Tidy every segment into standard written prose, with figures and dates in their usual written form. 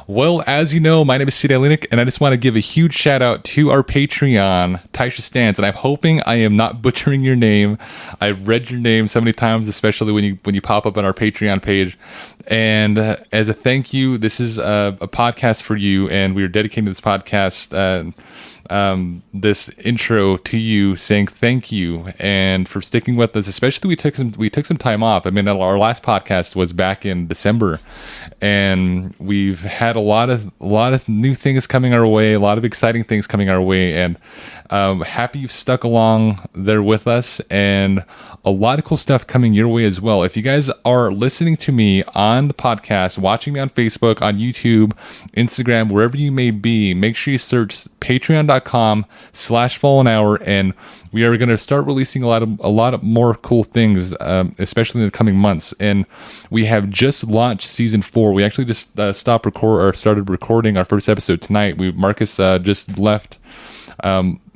Well, as you know, my name is Cdale, Enick, and I just want to give a huge shout out to our Patreon, T.H Stands, and I'm hoping I am not butchering your name. I've read your name so many times, especially when you pop up on our Patreon page. And as a thank you, this is a podcast for you, and we are dedicating this podcast, this intro to you, saying thank you and for sticking with us. Especially we took some time off. I mean, our last podcast was back in December, and we've had a lot of new things coming our way, a lot of exciting things coming our way, and happy you've stuck along there with us, and a lot of cool stuff coming your way as well. If you guys are listening to me on the podcast, watching me on Facebook, on YouTube, Instagram, wherever you may be, make sure you search patreon.com/fallen hour, and we are going to start releasing a lot of more cool things, especially in the coming months. And we have just launched season 4. We actually just started recording our first episode tonight. Markus just left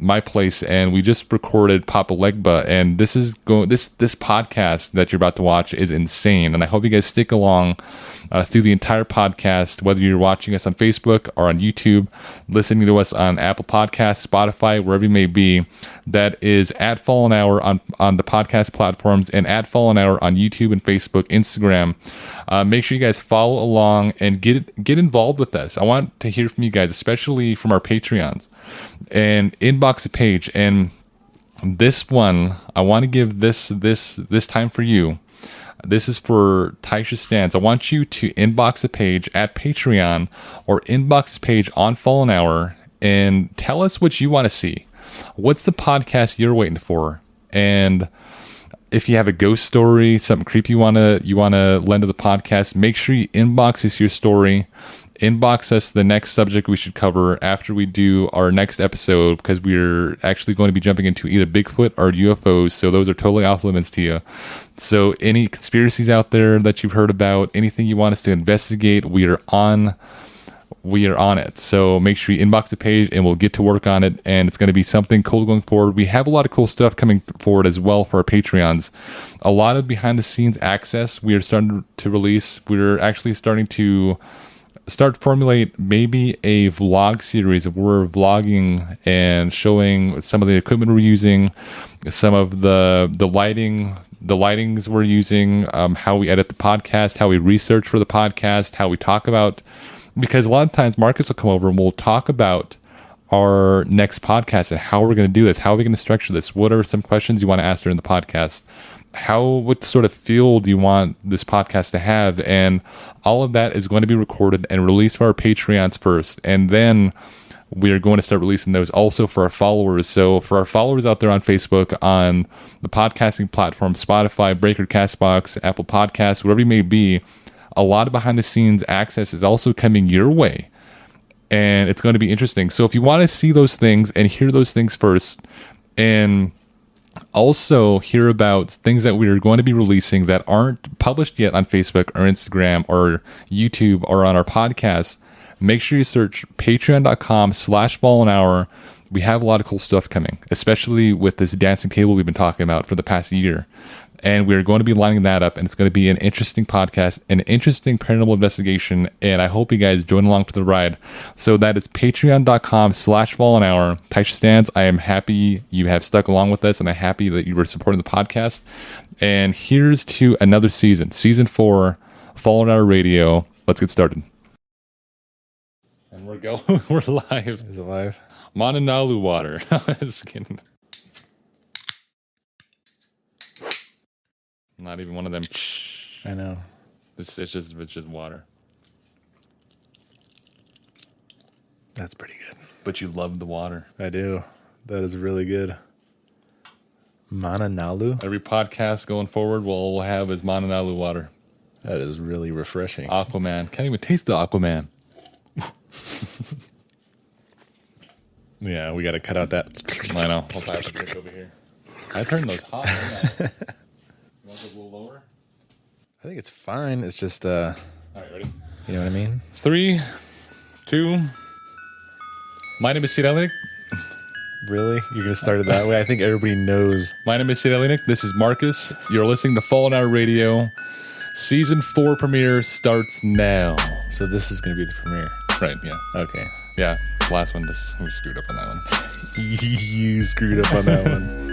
my place, and we just recorded Papa Legba, and this podcast that you're about to watch is insane, and I hope you guys stick along through the entire podcast, whether you're watching us on Facebook or on YouTube, listening to us on Apple Podcasts, Spotify, wherever you may be. That is at Fallen Hour on the podcast platforms, and at Fallen Hour on YouTube and Facebook, Instagram. Make sure you guys follow along and get involved with us. I want to hear from you guys, especially from our Patreons, and inbox a page. And this one, I want to give this time for you. This is for T.H Stands. I want you to inbox a page at Patreon or inbox a page on Fallen Hour and tell us what you want to see. What's the podcast you're waiting for? And if you have a ghost story, something creepy you wanna lend to the podcast, make sure you inbox us your story. Inbox us the next subject we should cover after we do our next episode, because we're actually going to be jumping into either Bigfoot or UFOs, so those are totally off limits to you. So any conspiracies out there that you've heard about, anything you want us to investigate, we are on it. So make sure you inbox the page and we'll get to work on it, and it's going to be something cool going forward. We have a lot of cool stuff coming forward as well for our Patreons. A lot of behind the scenes access we are starting to release. We're actually starting to formulate maybe a vlog series. We're vlogging and showing some of the equipment we're using, some of the lightings we're using, how we edit the podcast, how we research for the podcast, how we talk about, because a lot of times Markus will come over and we'll talk about our next podcast and how we're going to do this, how are we going to structure this, what are some questions you want to ask during the podcast, what sort of feel do you want this podcast to have, and all of that is going to be recorded and released for our Patreons first, and then we are going to start releasing those also for our followers. So for our followers out there on Facebook, on the podcasting platform, Spotify, Breaker, Castbox, Apple Podcasts, whatever you may be, a lot of behind the scenes access is also coming your way, and it's going to be interesting. So if you want to see those things and hear those things first, and also hear about things that we are going to be releasing that aren't published yet on Facebook or Instagram or YouTube or on our podcast, make sure you search patreon.com/fallen hour. We have a lot of cool stuff coming, especially with this dancing table we've been talking about for the past year. And we're going to be lining that up, and it's going to be an interesting podcast, an interesting paranormal investigation, and I hope you guys join along for the ride. So that is patreon.com/fallen hour. T.H Stands, I am happy you have stuck along with us, and I'm happy that you were supporting the podcast. And here's to another season 4, Fallen Hour Radio. Let's get started. And we're live. Is it live? Mananalu water. Just kidding. Not even one of them. I know. It's just water. That's pretty good. But you love the water. I do. That is really good. Mananalu? Every podcast going forward, we'll have is Mananalu water. That is really refreshing. Aquaman. Can't even taste the Aquaman. Yeah, we got to cut out that. I know. I'll buy a drink over here. I turned those hot. You want it a little lower? I think it's fine. It's just, all right, ready? You know what I mean? 3, 2. My name is Cdale. Really? You're going to start it that way? I think everybody knows. My name is Cdale. This is Markus. You're listening to Fallen Hour Radio. Season 4 premiere starts now. So this is going to be the premiere. Right. Yeah. Okay. Yeah. Last one, we screwed up on that one. You screwed up on that one.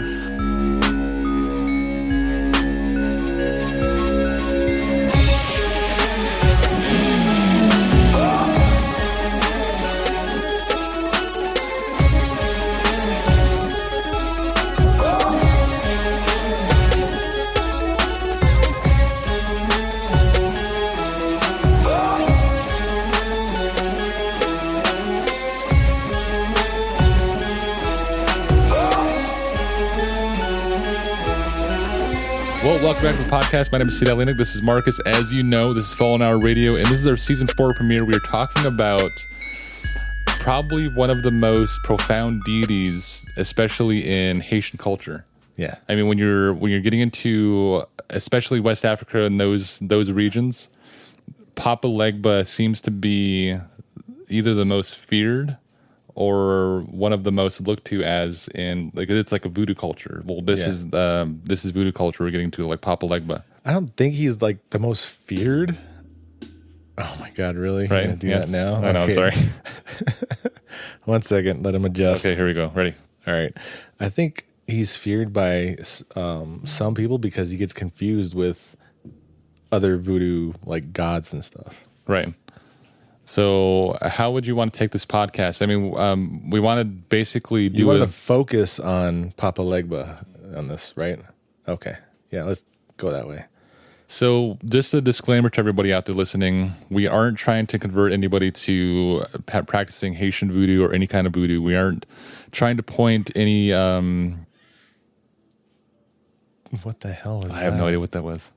Well, welcome back to the podcast. My name is Cdale. Enick. This is Markus. As you know, this is Fallen Hour Radio, and this is our season 4 premiere. We are talking about probably one of the most profound deities, especially in Haitian culture. Yeah. I mean, when you're getting into especially West Africa and those regions, Papa Legba seems to be either the most feared or one of the most looked to as in like it's like a voodoo culture. Well, this is voodoo culture. We're getting to like Papa Legba. I don't think he's like the most feared. Oh my God, really? Right? You're gonna do that now? I know. I'm sorry. 1 second. Let him adjust. Okay, here we go. Ready? All right. I think he's feared by some people because he gets confused with other voodoo like gods and stuff. Right. So how would you want to take this podcast? I mean, we want to basically do you want to focus on Papa Legba on this, right? Okay. Yeah, let's go that way. So just a disclaimer to everybody out there listening. We aren't trying to convert anybody to practicing Haitian voodoo or any kind of voodoo. We aren't trying to point any... what the hell is that? I have no idea what that was.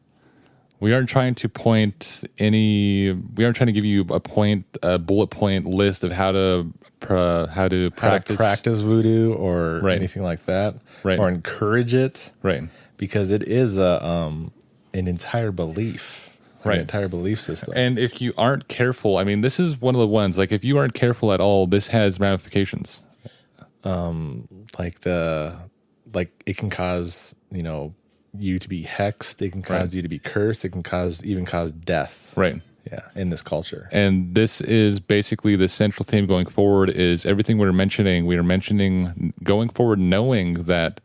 We aren't trying to point any... We aren't trying to give you a bullet point list of how to practice voodoo or anything like that. Right. Or encourage it. Right. Because it is an entire belief. Right. An entire belief system. And if you aren't careful, I mean, this is one of the ones, like if you aren't careful at all, this has ramifications. Like it can cause, you to be hexed. It can cause you to be cursed. It can even cause death. Right. Yeah. In this culture. And this is basically the central theme going forward is everything we are mentioning going forward, knowing that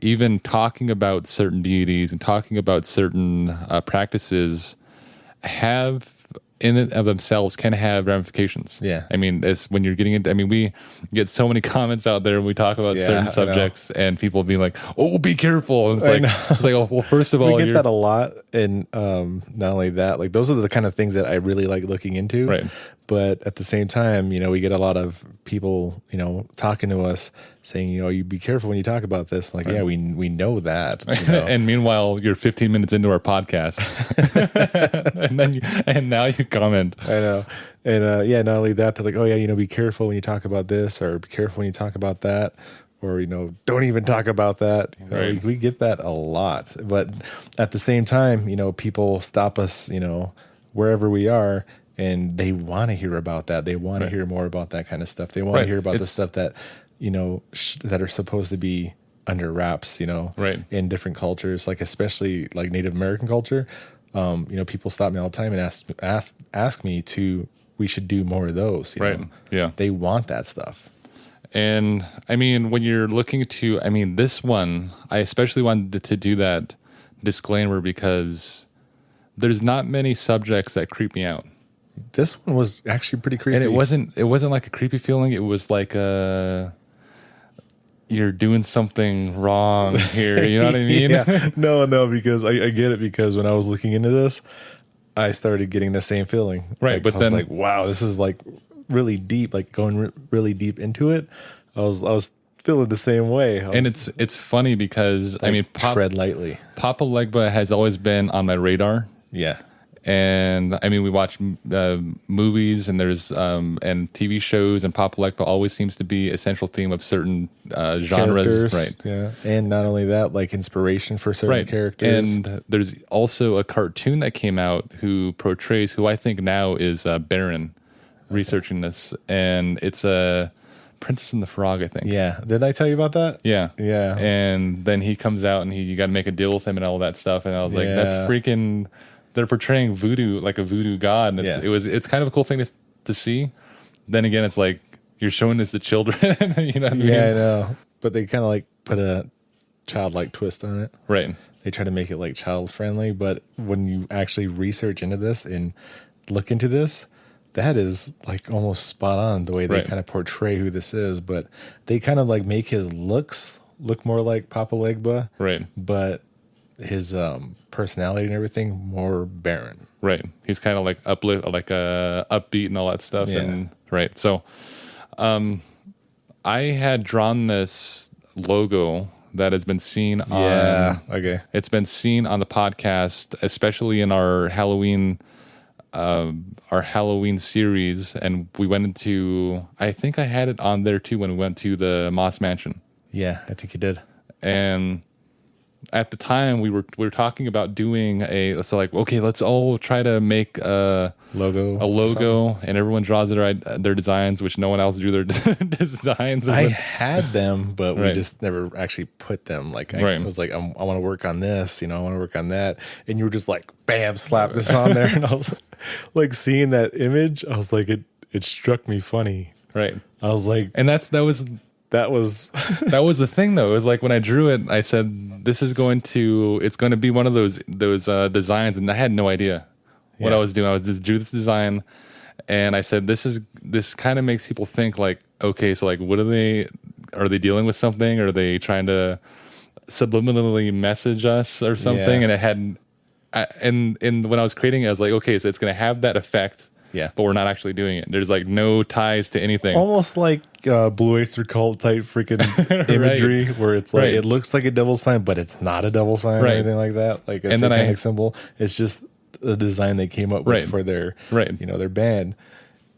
even talking about certain deities and talking about certain practices have in and of themselves can have ramifications. Yeah. I mean, it's when you're getting into, I mean, we get so many comments out there when we talk about certain subjects and people being like, oh, be careful. And it's like, oh, well, first of all, we get that a lot. And not only that, like those are the kind of things that I really like looking into. Right. But at the same time, we get a lot of people, talking to us saying, you be careful when you talk about this. Like, yeah, we know that. And meanwhile, you're 15 minutes into our podcast, and now you comment. I know, and not only that, they're like, oh yeah, be careful when you talk about this, or be careful when you talk about that, or don't even talk about that. Right. We get that a lot, but at the same time, people stop us, wherever we are. And they want to hear about that. They want to hear more about that kind of stuff. They want to hear about the stuff that, that are supposed to be under wraps, in different cultures, like especially like Native American culture. People stop me all the time and ask me we should do more of those. Right. Yeah. They want that stuff. And I mean, when you're looking to, this one, I especially wanted to do that disclaimer because there's not many subjects that creep me out. This one was actually pretty creepy. And it wasn't like a creepy feeling. It was like you're doing something wrong here. You know what I mean? Yeah. No, because I get it, because when I was looking into this, I started getting the same feeling. Right. Like, but I then was like, wow, this is like really deep, like going really deep into it. I was feeling the same way. And it's funny because tread lightly. Papa Legba has always been on my radar. Yeah. And we watch movies and there's and TV shows, and Papa Legba always seems to be a central theme of certain genres, characters, right? Yeah, and not only that, like inspiration for certain characters. And there's also a cartoon that came out who I think now is Baron, researching this, and it's a Princess and the Frog, I think. Yeah, did I tell you about that? Yeah. Yeah. And then he comes out and you got to make a deal with him and all that stuff, and I was like, that's freaking. They're portraying voodoo like a voodoo god, and it's kind of a cool thing to see. then again, it's like you're showing this to children. You know what I mean? Yeah, I know. But they kind of like put a childlike twist on it. Right. They try to make it like child friendly, but when you actually research into this and look into this, that is like almost spot on the way they kind of portray who this is. But they kind of like make his looks look more like Papa Legba. Right. But his personality and everything more barren. Right. He's kind of like upbeat and all that stuff. Yeah. And right. So I had drawn this logo that has been seen on it's been seen on the podcast, especially in our Halloween series, and we went into, I think I had it on there too when we went to the Moss Mansion. Yeah, I think you did. And at the time we were talking about doing let's all try to make a logo and everyone draws their designs, which no one else drew their designs. I had them, but we just never actually put them. Like I was like, I want to work on this, I want to work on that, and you were just like, bam, slap this on there, and I was like, seeing that image, I was like, it struck me funny. Right. I was like, and that was that was the thing though. It was like when I drew it, I said it's going to be one of those designs, and I had no idea what I was doing. I was just drew this design, and I said this kind of makes people think like, okay, so like what are they dealing with something? Are they trying to subliminally message us or something? Yeah. And it hadn't. And when I was creating it, I was like, okay, so it's going to have that effect. Yeah, but we're not actually doing it. There's like no ties to anything. Almost like Blue Oyster Cult type freaking imagery, where it's like it looks like a devil sign, but it's not a devil sign or anything like that, like a satanic symbol. It's just a design they came up with for their their band.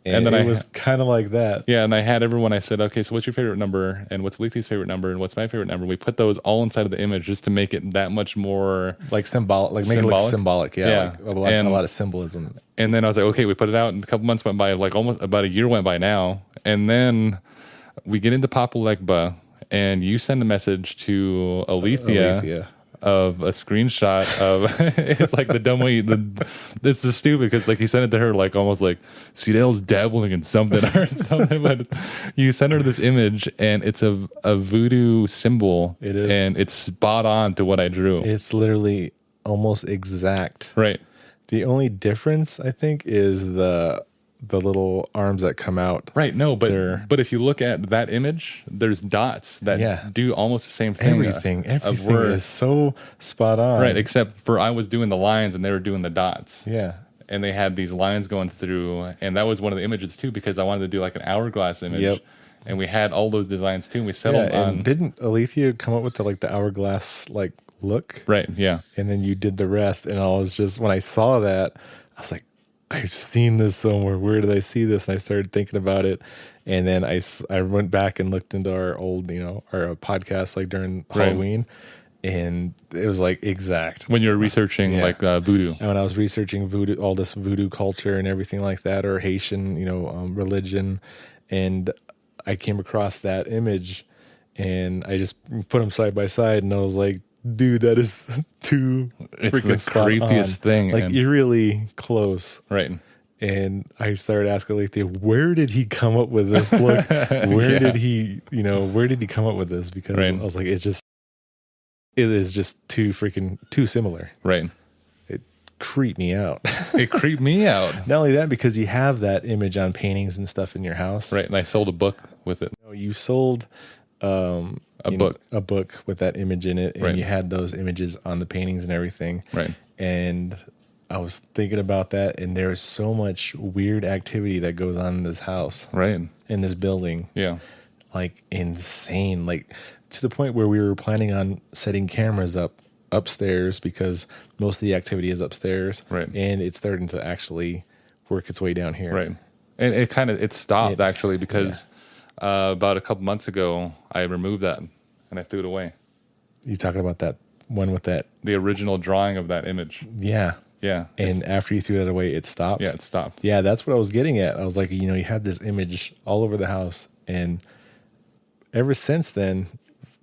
And then it was kind of like that. Yeah, and I had everyone, I said, okay, so what's your favorite number? And what's Leafy's favorite number? And what's my favorite number? We put those all inside of the image just to make it that much more... like symbolic. Like make it look symbolic, yeah. Like a lot of symbolism. And then I was like, okay, we put it out, and a couple months went by, like almost about a year went by now. And then we get into Papa Legba, and you send a message to Alethea of a screenshot of it's like the dumb way it's the stupid because like you sent it to her like almost like Cdale's dabbling in something or something, but you send her this image and it's a voodoo symbol. It is, and it's spot on to what I drew. It's literally almost exact. Right. The only difference I think is the little arms that come out. Right. No, but if you look at that image, there's dots that do almost the same thing. Everything is so spot on. Right. Except for I was doing the lines and they were doing the dots. Yeah. And they had these lines going through, and that was one of the images too, because I wanted to do like an hourglass image. Yep. And we had all those designs too. And we settled on. Didn't Alethea come up with the hourglass like look? Right. Yeah. And then you did the rest, and I was just, when I saw that, I was like, I've seen this somewhere. Where did I see this? And I started thinking about it. And then I went back and looked into our old, our podcast like during Halloween. And it was like exact. When you were researching like voodoo. And when I was researching voodoo, all this voodoo culture and everything like that, or Haitian, religion. And I came across that image and I just put them side by side. And I was like, dude, that is too it's freaking the creepiest thing. Like you're really close. Right. And I started asking Alethea, where did he come up with this look? Where did he come up with this? Because I was like, it is just too similar. Right. It creeped me out. It creeped me out. Not only that, because you have that image on paintings and stuff in your house. Right. And I sold a book with it. You sold a book with that image in it, and you had those images on the paintings and everything. Right. And I was thinking about that, and there's so much weird activity that goes on in this house. Right. In this building. Yeah. Like insane. Like to the point where we were planning on setting cameras up upstairs because most of the activity is upstairs. Right. And it's starting to actually work its way down here. Right. And it stopped actually because about a couple months ago I removed that and I threw it away. You talking about that one with the original drawing of that image? Yeah. Yeah. And after you threw that away, it stopped? Yeah, it stopped. Yeah, that's what I was getting at. I was like, you had this image all over the house. And ever since then,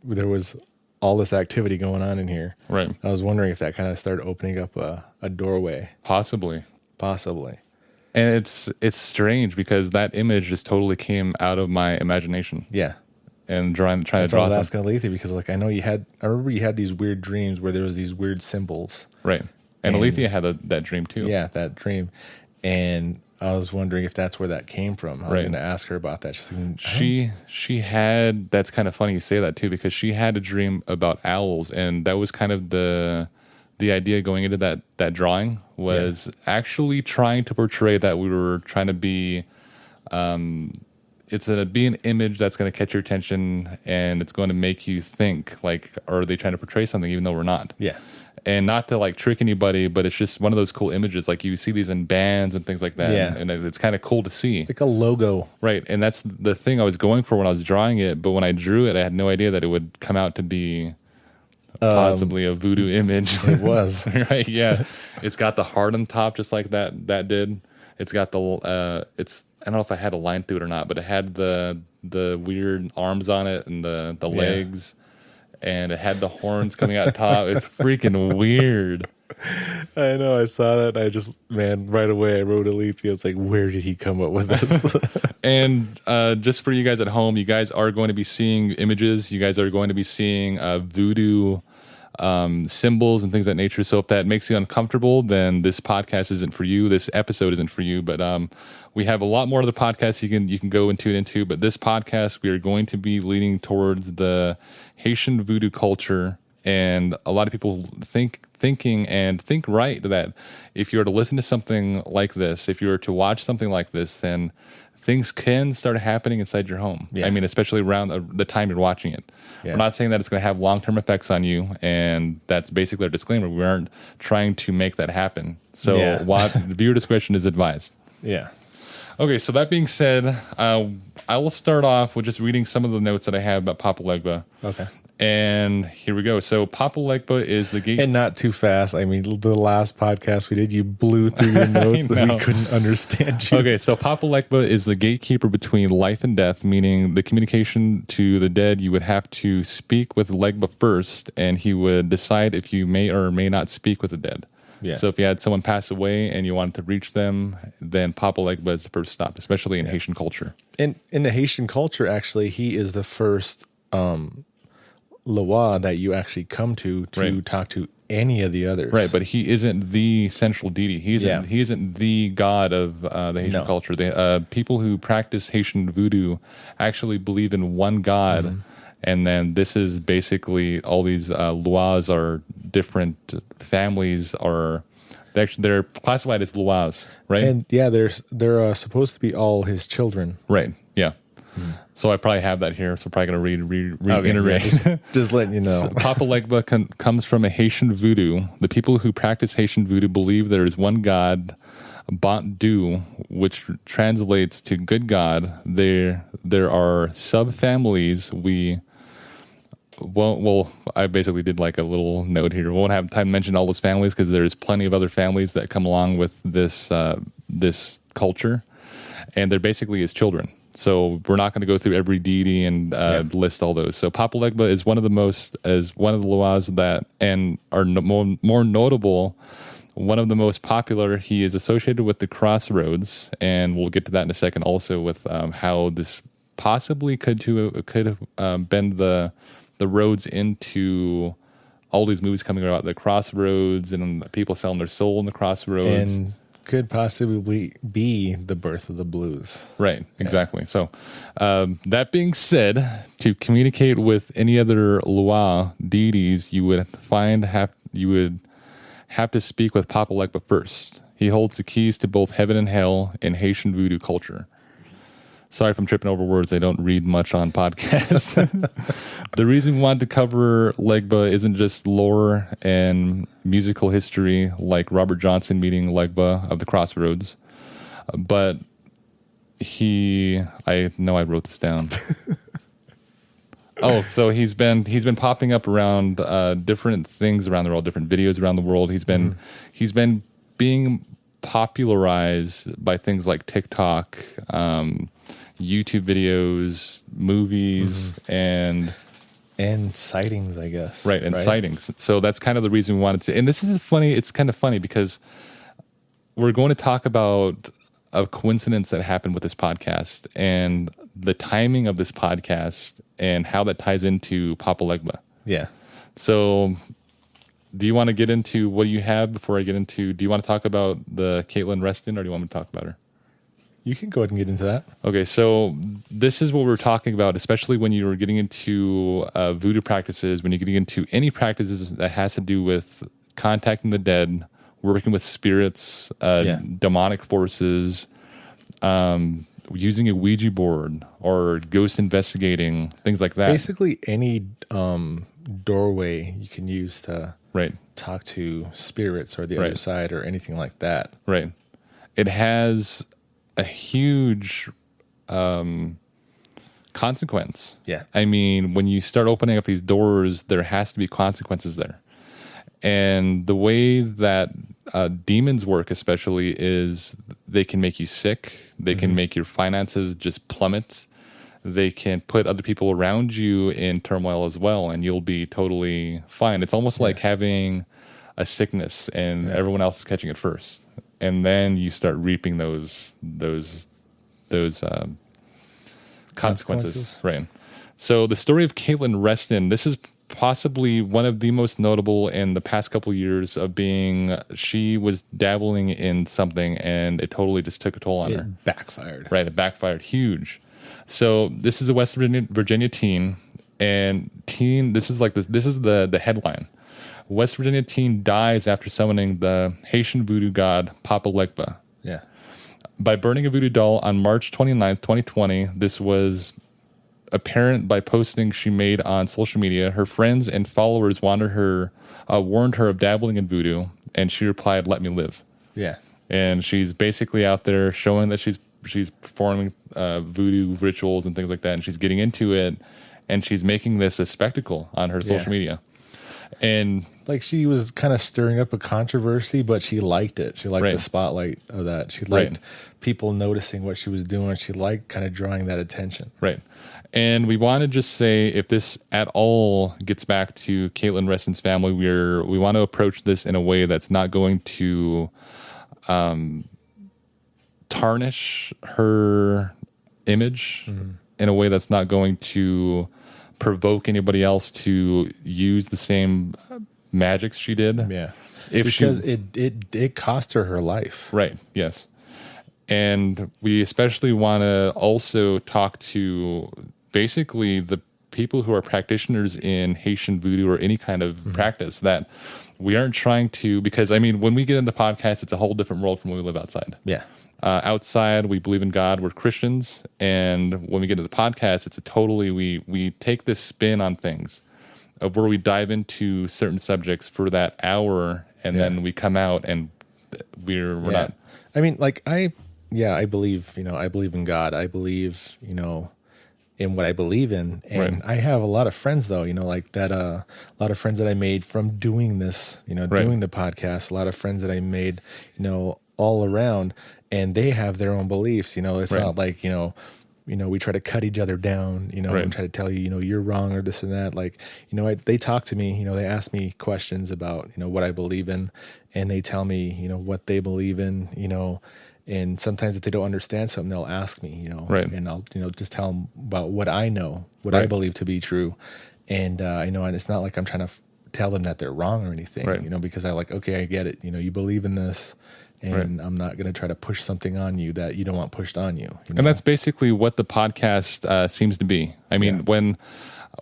there was all this activity going on in here. Right. I was wondering if that kind of started opening up a doorway. Possibly. And it's strange because that image just totally came out of my imagination. Yeah. And trying to draw something. I was asking Alethea because like I remember you had these weird dreams where there was these weird symbols. Right. And Alethea had that dream too. Yeah, that dream. And I was wondering if that's where that came from. I was going to ask her about that. She's like, she had, that's kind of funny you say that too, because she had a dream about owls, and that was kind of the idea going into that drawing was actually trying to portray that we were trying to be it's going to be an image that's going to catch your attention, and it's going to make you think like, are they trying to portray something even though we're not? Yeah. And not to like trick anybody, but it's just one of those cool images. Like you see these in bands and things like that. Yeah. And it's kind of cool to see. Like a logo. Right. And that's the thing I was going for when I was drawing it. But when I drew it, I had no idea that it would come out to be possibly a voodoo image. It was. Right. Yeah. It's got the heart on top, just like that did. It's got I don't know if I had a line through it or not, but it had the weird arms on it and the legs. And it had the horns coming out top. It's freaking weird. I know. I saw that. And I just, right away I wrote Alethea. It's like, where did he come up with this? And just for you guys at home, you guys are going to be seeing images. You guys are going to be seeing voodoo symbols and things of that nature. So if that makes you uncomfortable, then this podcast isn't for you. This episode isn't for you. But we have a lot more other podcasts you can go and tune into. But this podcast, we are going to be leaning towards the Haitian voodoo culture. And a lot of people think right that if you were to listen to something like this, if you were to watch something like this, then things can start happening inside your home. Yeah. I mean, especially around the time you're watching it. Yeah. We're not saying that it's going to have long-term effects on you, and that's basically our disclaimer. We aren't trying to make that happen. So viewer discretion is advised. Yeah. Okay, so that being said, I will start off with just reading some of the notes that I have about Papa Legba. Okay. And here we go. So Papa Legba is the gate. And not too fast. I mean, the last podcast we did, you blew through your notes and we couldn't understand you. Okay, so Papa Legba is the gatekeeper between life and death, meaning the communication to the dead, you would have to speak with Legba first, and he would decide if you may or may not speak with the dead. Yeah. So if you had someone pass away and you wanted to reach them, then Papa Legba is the first stop, especially in Haitian culture. In the Haitian culture, actually, he is the first Loa that you actually come to talk to any of the others. Right, but he isn't the central deity. He isn't the god of the Haitian culture. The people who practice Haitian voodoo actually believe in one god. Mm-hmm. And then this is basically all these Loas are different families they're classified as Loas, right? And they're supposed to be all his children. Right. Yeah. Mm. So I probably have that here. So I'm probably going to reiterate. Yeah, just letting you know. So Papa Legba comes from a Haitian voodoo. The people who practice Haitian voodoo believe there is one God, Bon Dieu, which translates to good God. There are subfamilies. I basically did like a little note here. We won't have time to mention all those families because there's plenty of other families that come along with this culture, and they're basically his children. So we're not going to go through every deity and list all those. So Papa Legba is one of the Loas that, and are more notable. One of the most popular. He is associated with the Crossroads, and we'll get to that in a second. Also, with how this possibly could bend the roads into all these movies coming about the Crossroads and people selling their soul in the Crossroads, and could possibly be the birth of the blues. Right, exactly. So that being said, to communicate with any other Loa deities, you would have to speak with Papa Legba first. He holds the keys to both heaven and hell in Haitian voodoo culture. Sorry if I'm tripping over words. I don't read much on podcasts. The reason we wanted to cover Legba isn't just lore and musical history like Robert Johnson meeting Legba of the Crossroads, but I know I wrote this down. So he's been popping up around different things around the world, different videos around the world. He's been being popularized by things like TikTok, YouTube videos, movies, and sightings, I guess. Right, and sightings. So that's kind of the reason we wanted to. And this is funny. It's kind of funny because we're going to talk about of coincidence that happened with this podcast and the timing of this podcast and how that ties into Papa Legba. Yeah. So do you want to get into what you have before I get into, do you want to talk about the Caitlin Reston, or do you want me to talk about her? You can go ahead and get into that. Okay, so this is what we're talking about, especially when you're getting into voodoo practices, when you're getting into any practices that has to do with contacting the dead, working with spirits, demonic forces, using a Ouija board or ghost investigating, things like that. Basically, any doorway you can use to talk to spirits or the other side or anything like that. Right. It has a huge consequence. Yeah. I mean, when you start opening up these doors, there has to be consequences there. And the way that demons work especially is they can make you sick. They can make your finances just plummet. They can put other people around you in turmoil as well, and you'll be totally fine. It's almost like having a sickness and everyone else is catching it first. And then you start reaping those consequences. Right. So the story of Caitlin Reston, this is possibly one of the most notable in the past couple of years of being, she was dabbling in something and it totally just took a toll on her. It backfired. Right. It backfired huge. So this is a West Virginia teen, and this is the headline. West Virginia teen dies after summoning the Haitian voodoo god Papa Legba. Yeah. By burning a voodoo doll on March 29th, 2020. This was apparent by posting she made on social media. Her friends and followers warned her of dabbling in voodoo, and she replied, "Let me live." Yeah. And she's basically out there showing that she's performing voodoo rituals and things like that, and she's getting into it, and she's making this a spectacle on her social media. And like, she was kind of stirring up a controversy, but she liked it. She liked the spotlight of that. She liked people noticing what she was doing. She liked kind of drawing that attention. Right. And we want to just say, if this at all gets back to Caitlin Reston's family, we want to approach this in a way that's not going to tarnish her image, in a way that's not going to provoke anybody else to use the same magics she did. Yeah. Because it cost her life. Right. Yes. And we especially want to also talk to basically the people who are practitioners in Haitian voodoo or any kind of practice, that we aren't trying to, because I mean, when we get into podcasts, it's a whole different world from when we live outside. Yeah. Outside, we believe in God, we're Christians. And when we get into the podcast, it's we take this spin on things of where we dive into certain subjects for that hour, and then we come out and we're not. I mean, like, I believe, I believe in God. I believe, in what I believe in. And I have a lot of friends, though, like that, a lot of friends that I made from doing this, doing the podcast, a lot of friends that I made, all around, and they have their own beliefs. It's not like, we try to cut each other down, and try to tell you, you're wrong or this and that. Like, they talk to me, they ask me questions about, what I believe in, and they tell me, what they believe in, and sometimes if they don't understand something, they'll ask me, and I'll, just tell them about what I know, what I believe to be true. And, and it's not like I'm trying to tell them that they're wrong or anything, because I okay, I get it. You believe in this. And I'm not going to try to push something on you that you don't want pushed on you. And that's basically what the podcast seems to be. I mean, when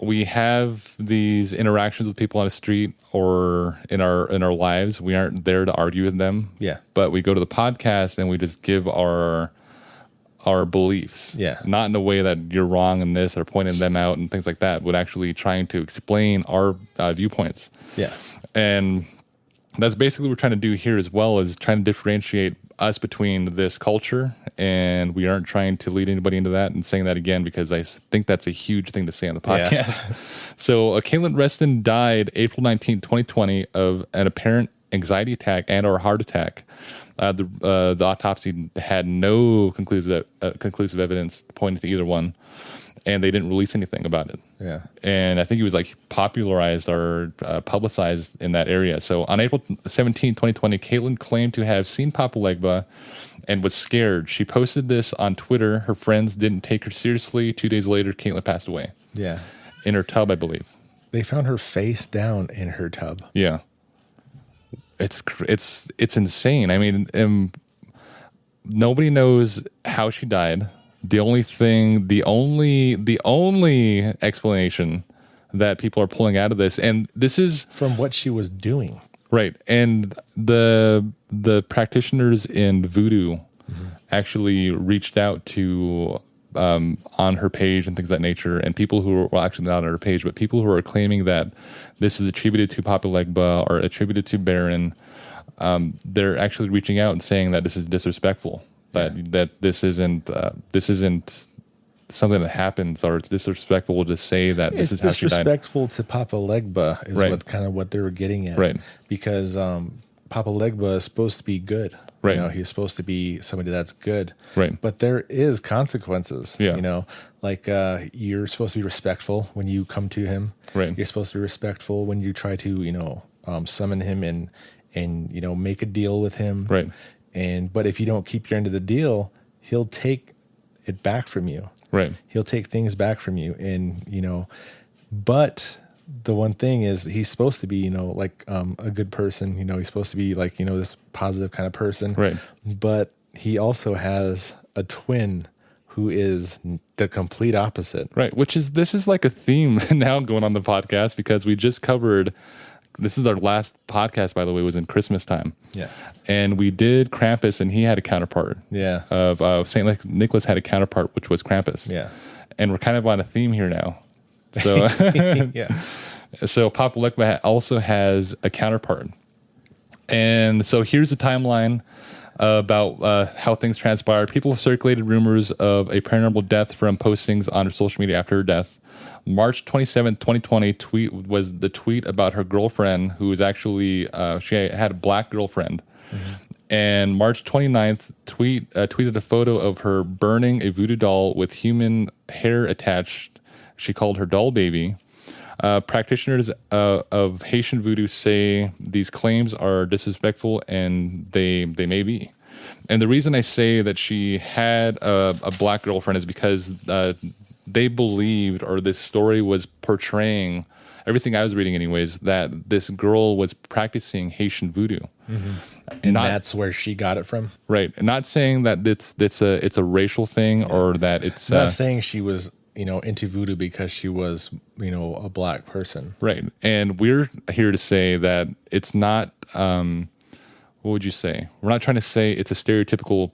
we have these interactions with people on the street or in our lives, we aren't there to argue with them. Yeah. But we go to the podcast and we just give our beliefs. Yeah. Not in a way that you're wrong in this or pointing them out and things like that, but actually trying to explain our viewpoints. Yeah. And that's basically what we're trying to do here as well, is trying to differentiate us between this culture, and we aren't trying to lead anybody into that. And saying that again, because I think that's a huge thing to say on the podcast. Yeah. So Caitlin Reston died April 19, 2020 of an apparent anxiety attack and or heart attack. The autopsy had no conclusive evidence pointing to either one, and they didn't release anything about it. Yeah. And I think it was popularized or publicized in that area. So on April 17, 2020, Caitlin claimed to have seen Papa Legba and was scared. She posted this on Twitter. Her friends didn't take her seriously. 2 days later, Caitlin passed away. Yeah. In her tub, I believe. They found her face down in her tub. Yeah. It's insane. I mean, nobody knows how she died. The only explanation that people are pulling out of this, and this is from what she was doing. Right. And the practitioners in voodoo actually reached out to on her page and things of that nature, and people who were actually not on her page, but people who are claiming that this is attributed to Papa Legba or attributed to Baron, they're actually reaching out and saying that this is disrespectful, that this isn't something that happens, or it's disrespectful to say that this is how she died. It's disrespectful to Papa Legba is what they were getting at. Right. Because Papa Legba is supposed to be good. Right. You know, he's supposed to be somebody that's good. Right. But there is consequences. Yeah. You know, like you're supposed to be respectful when you come to him. Right. You're supposed to be respectful when you try to, you know, summon him and you know, make a deal with him. Right. But if you don't keep your end of the deal, he'll take it back from you. Right. He'll take things back from you. And, you know, but the one thing is he's supposed to be, you know, like a good person. You know, he's supposed to be like, you know, this positive kind of person. Right. But he also has a twin who is the complete opposite. Right. This is like a theme now going on the podcast, because we just covered, this is our last podcast, by the way, was in Christmas time. Yeah. And we did Krampus, and he had a counterpart. Yeah. Of St. Nicholas had a counterpart, which was Krampus. Yeah. And we're kind of on a theme here now. So, yeah. So Papa Legba also has a counterpart. And so here's the timeline about how things transpired. People circulated rumors of a paranormal death from postings on her social media after her death. March 27th, 2020 tweet was the tweet about her girlfriend, who was actually, she had a black girlfriend. Mm-hmm. And March 29th, tweeted a photo of her burning a voodoo doll with human hair attached. She called her doll baby. Practitioners of Haitian voodoo say these claims are disrespectful, and they may be. And the reason I say that she had a black girlfriend is because they believed, or this story was portraying, everything I was reading anyways, that this girl was practicing Haitian voodoo. Mm-hmm. And that's where she got it from? Right. Not saying that it's a racial thing, or that it's... not saying she was, you know, into voodoo because she was, you know, a black person. Right. And we're here to say that it's not, what would you say? We're not trying to say it's a stereotypical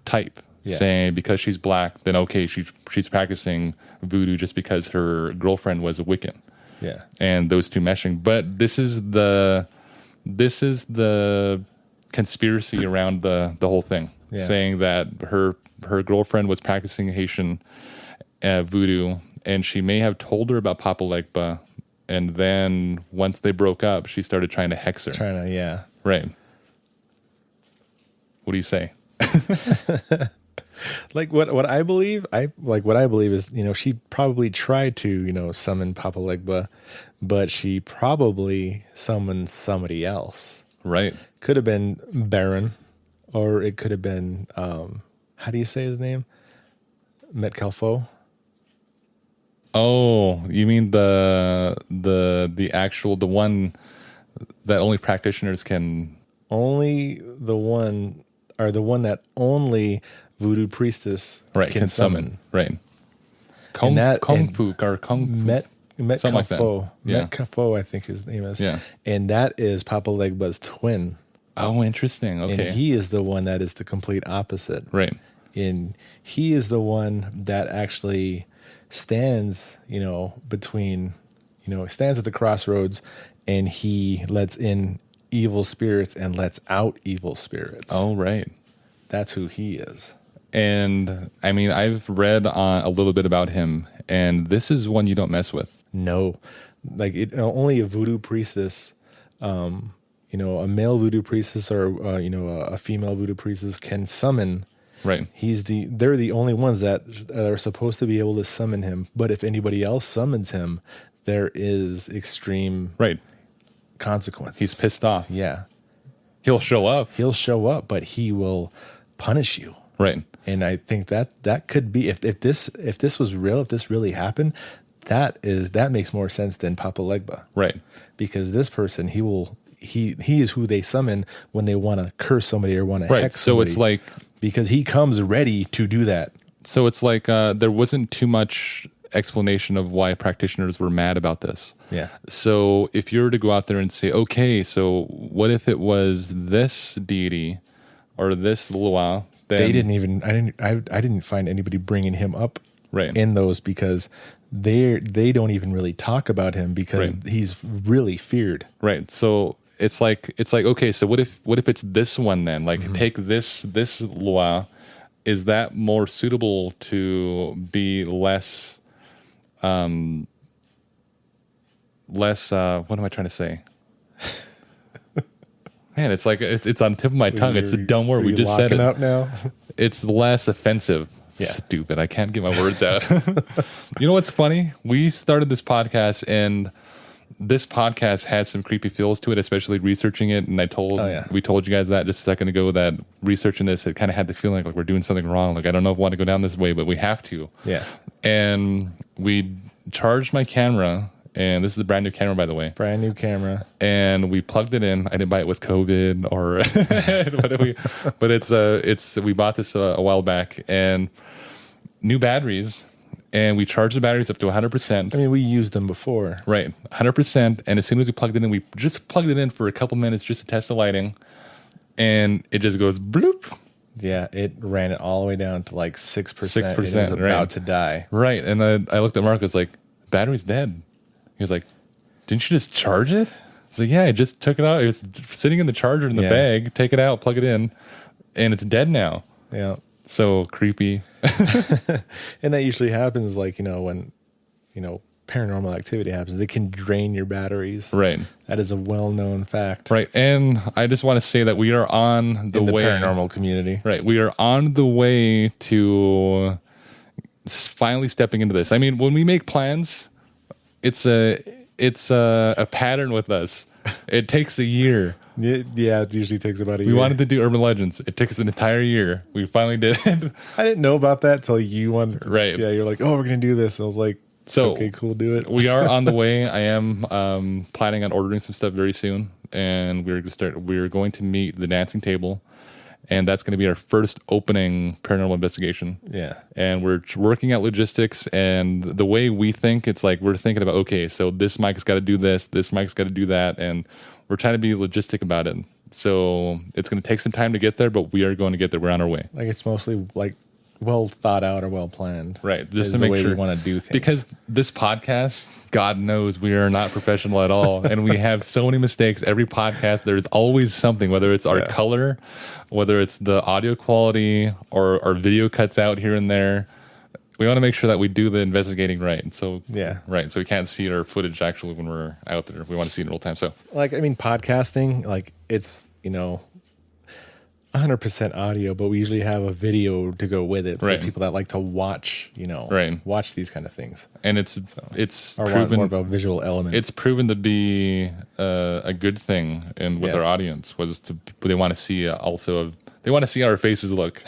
type, saying because she's black, then okay, she's practicing voodoo just because her girlfriend was a Wiccan. Yeah. And those two meshing. But this is the conspiracy around the whole thing, saying that her girlfriend was practicing Haitian voodoo, and she may have told her about Papa Legba, and then once they broke up, she started trying to hex her. Right. What do you say? Like what I believe, is, you know, she probably tried to, you know, summon Papa Legba, but she probably summoned somebody else. Right. Could have been Baron, or it could have been how do you say his name? Metcalfo. Oh, you mean the one that only practitioners can... Only the one that only voodoo priestess can summon. Right. Kung Fu. Metcalfo. Like that. Yeah. Metcalfo, I think his name is. Yeah. And that is Papa Legba's twin. Oh, interesting. Okay. And he is the one that is the complete opposite. Right. And he is the one that actually stands, you know, between, you know, stands at the crossroads, and he lets in evil spirits and lets out evil spirits. Oh, right. That's who he is. And I mean, I've read a little bit about him, and this is one you don't mess with. No, like only a voodoo priestess, you know, a male voodoo priestess or you know, a female voodoo priestess can summon. Right. They're the only ones that are supposed to be able to summon him. But if anybody else summons him, there is extreme consequences. He's pissed off. Yeah. He'll show up. But he will punish you. Right. And I think that could be, if this was real, if this really happened, that makes more sense than Papa Legba. Right. Because this person, he is who they summon when they want to curse somebody or want to hex somebody. So it's like, because he comes ready to do that. So it's like there wasn't too much explanation of why practitioners were mad about this. Yeah. So if you were to go out there and say, okay, so what if it was this deity or this Lua? Then They didn't even. I didn't find anybody bringing him up in those, because they don't even really talk about him, because he's really feared. Right. So it's like okay, so what if it's this one then? Like take this Lua. Is that more suitable to be less what am I trying to say? Man, it's like it's on the tip of my tongue. It's a dumb word. We just said it. Up now? It's less offensive. Yeah. Stupid. I can't get my words out. You know what's funny? We started this podcast, and this podcast has some creepy feels to it, especially researching it. And we told you guys that just a second ago, that researching this, it kind of had the feeling like we're doing something wrong. Like, I don't know if we want to go down this way, but we have to. Yeah. And we charged my camera, and this is a brand new camera, by the way. Brand new camera. And we plugged it in. I didn't buy it with COVID or, but we bought this a while back, and new batteries. And we charged the batteries up to 100%. I mean, we used them before. Right, 100%. And as soon as we plugged it in, we just plugged it in for a couple minutes just to test the lighting. And it just goes bloop. Yeah, it ran it all the way down to like 6%. 6%, it was about to die. Right. And I looked at Markus like, battery's dead. He was like, didn't you just charge it? I was like, yeah, I just took it out. It was sitting in the charger in the bag. Take it out, plug it in. And it's dead now. Yeah. So creepy. And that usually happens, like, when, paranormal activity happens. It can drain your batteries. Right. That is a well-known fact. Right. And I just want to say that we are on the way. Paranormal community. Right. We are on the way to finally stepping into this. I mean, when we make plans, it's a pattern with us. It takes a year. Yeah, it usually takes about a year. We wanted to do urban legends. It took us an entire year. We finally did it. I didn't know about that till you wanted to. Right. Yeah, you're like, oh, we're going to do this. And I was like, so okay, cool, do it. We are on the way. I am planning on ordering some stuff very soon. And we're going to meet the dancing table. And that's going to be our first opening paranormal investigation. Yeah. And we're working out logistics. And the way we think, it's like we're thinking about, okay, so this mic's got to do this mic's got to do that. And we're trying to be logistic about it. So it's going to take some time to get there, but we are going to get there. We're on our way. Like, it's mostly like well thought out or well planned. Right. Just to make sure we want to do things. Because this podcast, God knows we are not professional at all. And we have so many mistakes. Every podcast, there's always something, whether it's our color, whether it's the audio quality, or our video cuts out here and there. We want to make sure that we do the investigating right. So, right. So we can't see our footage actually when we're out there. We want to see it in real time. So, like, I mean, podcasting, like, it's, 100% audio, but we usually have a video to go with it for people that like to watch, watch these kind of things. And it's proven more of a visual element. It's proven to be a good thing, and with our audience they want to see they want to see how our faces look.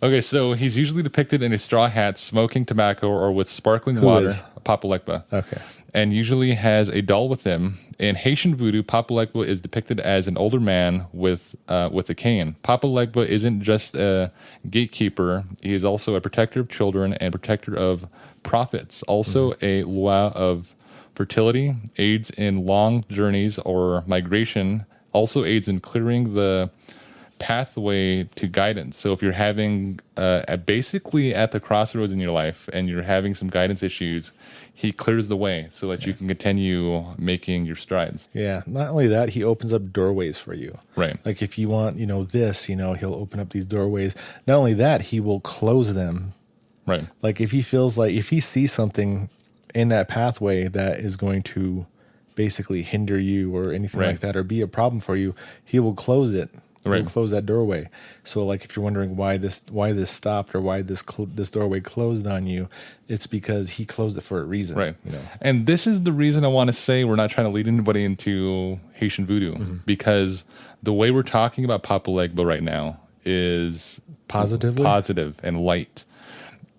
Okay, so he's usually depicted in a straw hat, smoking tobacco, or with sparkling water. Papa Legba. Okay. And usually has a doll with him. In Haitian voodoo, Papa Legba is depicted as an older man with a cane. Papa Legba isn't just a gatekeeper; he is also a protector of children and protector of prophets. Also, a lua of fertility, aids in long journeys or migration. Also aids in clearing the pathway to guidance. So if you're having basically at the crossroads in your life and you're having some guidance issues, he clears the way so that you can continue making your strides. Yeah. Not only that, he opens up doorways for you. Right. Like if you want, this, he'll open up these doorways. Not only that, he will close them. Right. Like if he sees something in that pathway that is going to basically hinder you or anything like that, or be a problem for you, he will close it. Right. He'll close that doorway. So like if you're wondering why this stopped or why this doorway closed on you, it's because he closed it for a reason. Right. And this is the reason I want to say we're not trying to lead anybody into Haitian voodoo, because the way we're talking about Papa Legba right now is positive and light.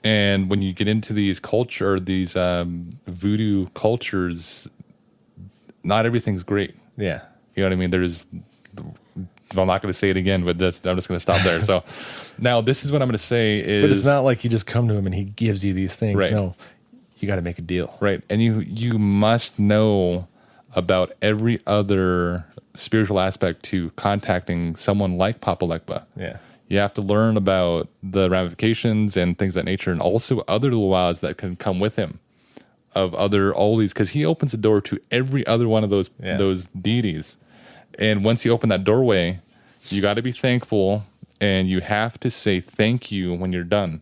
And when you get into these voodoo cultures, not everything's great. Yeah. You know what I mean? I'm not going to say it again, but I'm just going to stop there. So now this is what I'm going to say is... But it's not like you just come to him and he gives you these things. Right. No, you got to make a deal. Right. And you must know about every other spiritual aspect to contacting someone like Papa Legba. Yeah. You have to learn about the ramifications and things of that nature, and also other luau's that can come with him of all these, because he opens the door to every other one of those deities. And once you open that doorway, you got to be thankful, and you have to say thank you when you're done.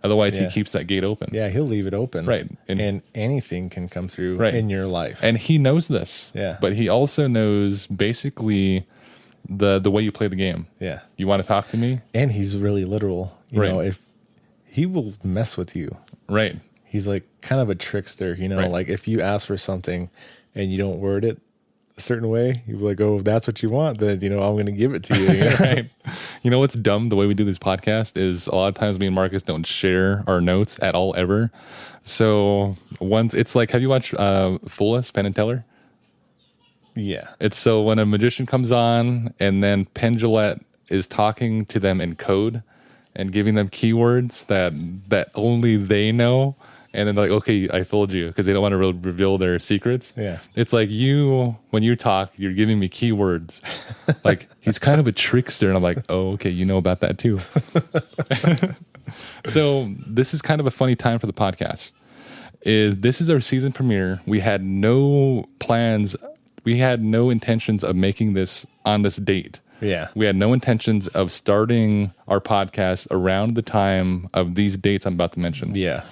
Otherwise, he keeps that gate open. Yeah, he'll leave it open. Right. And anything can come through in your life. And he knows this. Yeah. But he also knows basically the way you play the game. Yeah. You want to talk to me? And he's really literal. You know, if he will mess with you. Right. He's like kind of a trickster, you know, like if you ask for something and you don't word it a certain way, you'll be like, oh, if that's what you want, then, you know, I'm going to give it to you. You know? Right. You know what's dumb? The way we do this podcast is a lot of times me and Markus don't share our notes at all ever. So once it's like, have you watched Fullest, Penn and Teller? Yeah. It's so when a magician comes on and then Penn Jillette is talking to them in code and giving them keywords that only they know. And then like, okay, I fooled you, because they don't want to reveal their secrets. Yeah. It's like when you talk, you're giving me keywords. Like, he's kind of a trickster. And I'm like, oh, okay, you know about that too. So this is kind of a funny time for the podcast. This is our season premiere. We had no plans. We had no intentions of making this on this date. Yeah. We had no intentions of starting our podcast around the time of these dates I'm about to mention. Yeah.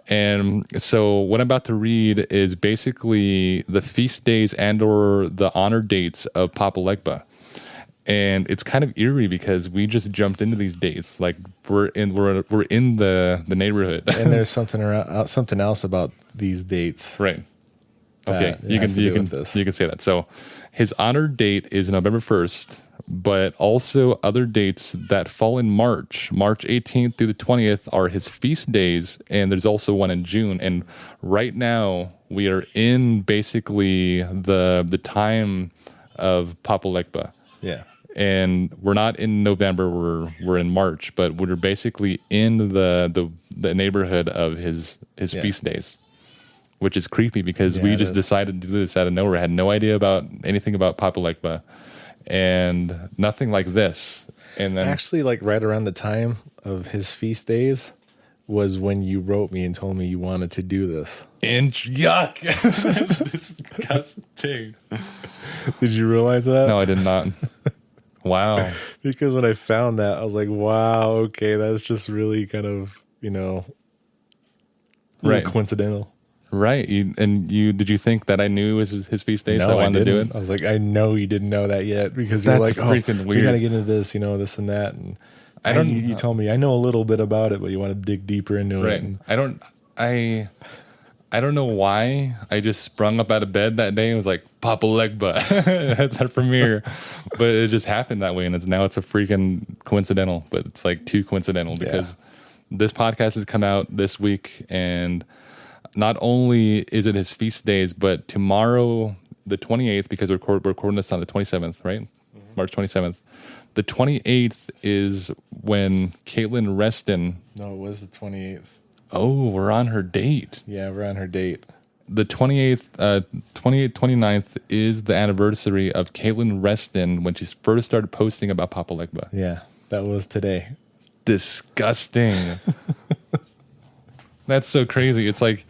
And so what I'm about to read is basically the feast days and or the honor dates of Papa Legba. And it's kind of eerie because we just jumped into these dates. Like we're in the neighborhood. And there's something else about these dates. Right. Okay. You can say that. So his honor date is November 1st, but also other dates that fall in March 18th through the 20th are his feast days, and there's also one in June. And right now we are in basically the time of Papa Legba. Yeah. And we're not in November, we're in March, but we're basically in the neighborhood of his feast days, which is creepy because we just decided to do this out of nowhere. Had no idea about anything about Papa Legba and nothing like this. And then actually, like right around the time of his feast days was when you wrote me and told me you wanted to do this. And yuck. That's disgusting. Did you realize that? No, I did not. Wow. Because when I found that, I was like, wow, okay, that's just really kind of, coincidental. Right. Did you think that I knew it was his feast day, no, so I wanted to do it? I was like, I know you didn't know that yet, because you're that's like, freaking weird. We got to get into this, this and that. And you told me, I know a little bit about it, but you want to dig deeper into it. And I don't know why I just sprung up out of bed that day and was like, Papa Legba. That's our premiere. But it just happened that way, and now it's a freaking coincidental, but it's like too coincidental because this podcast has come out this week, and not only is it his feast days, but tomorrow, the 28th, because we're recording this on the 27th, right? Mm-hmm. March 27th. The 28th is when Caitlin Reston... No, it was the 28th. Oh, we're on her date. Yeah, we're on her date. The 29th is the anniversary of Caitlin Reston when she first started posting about Papa Legba. Yeah, that was today. Disgusting. That's so crazy. It's like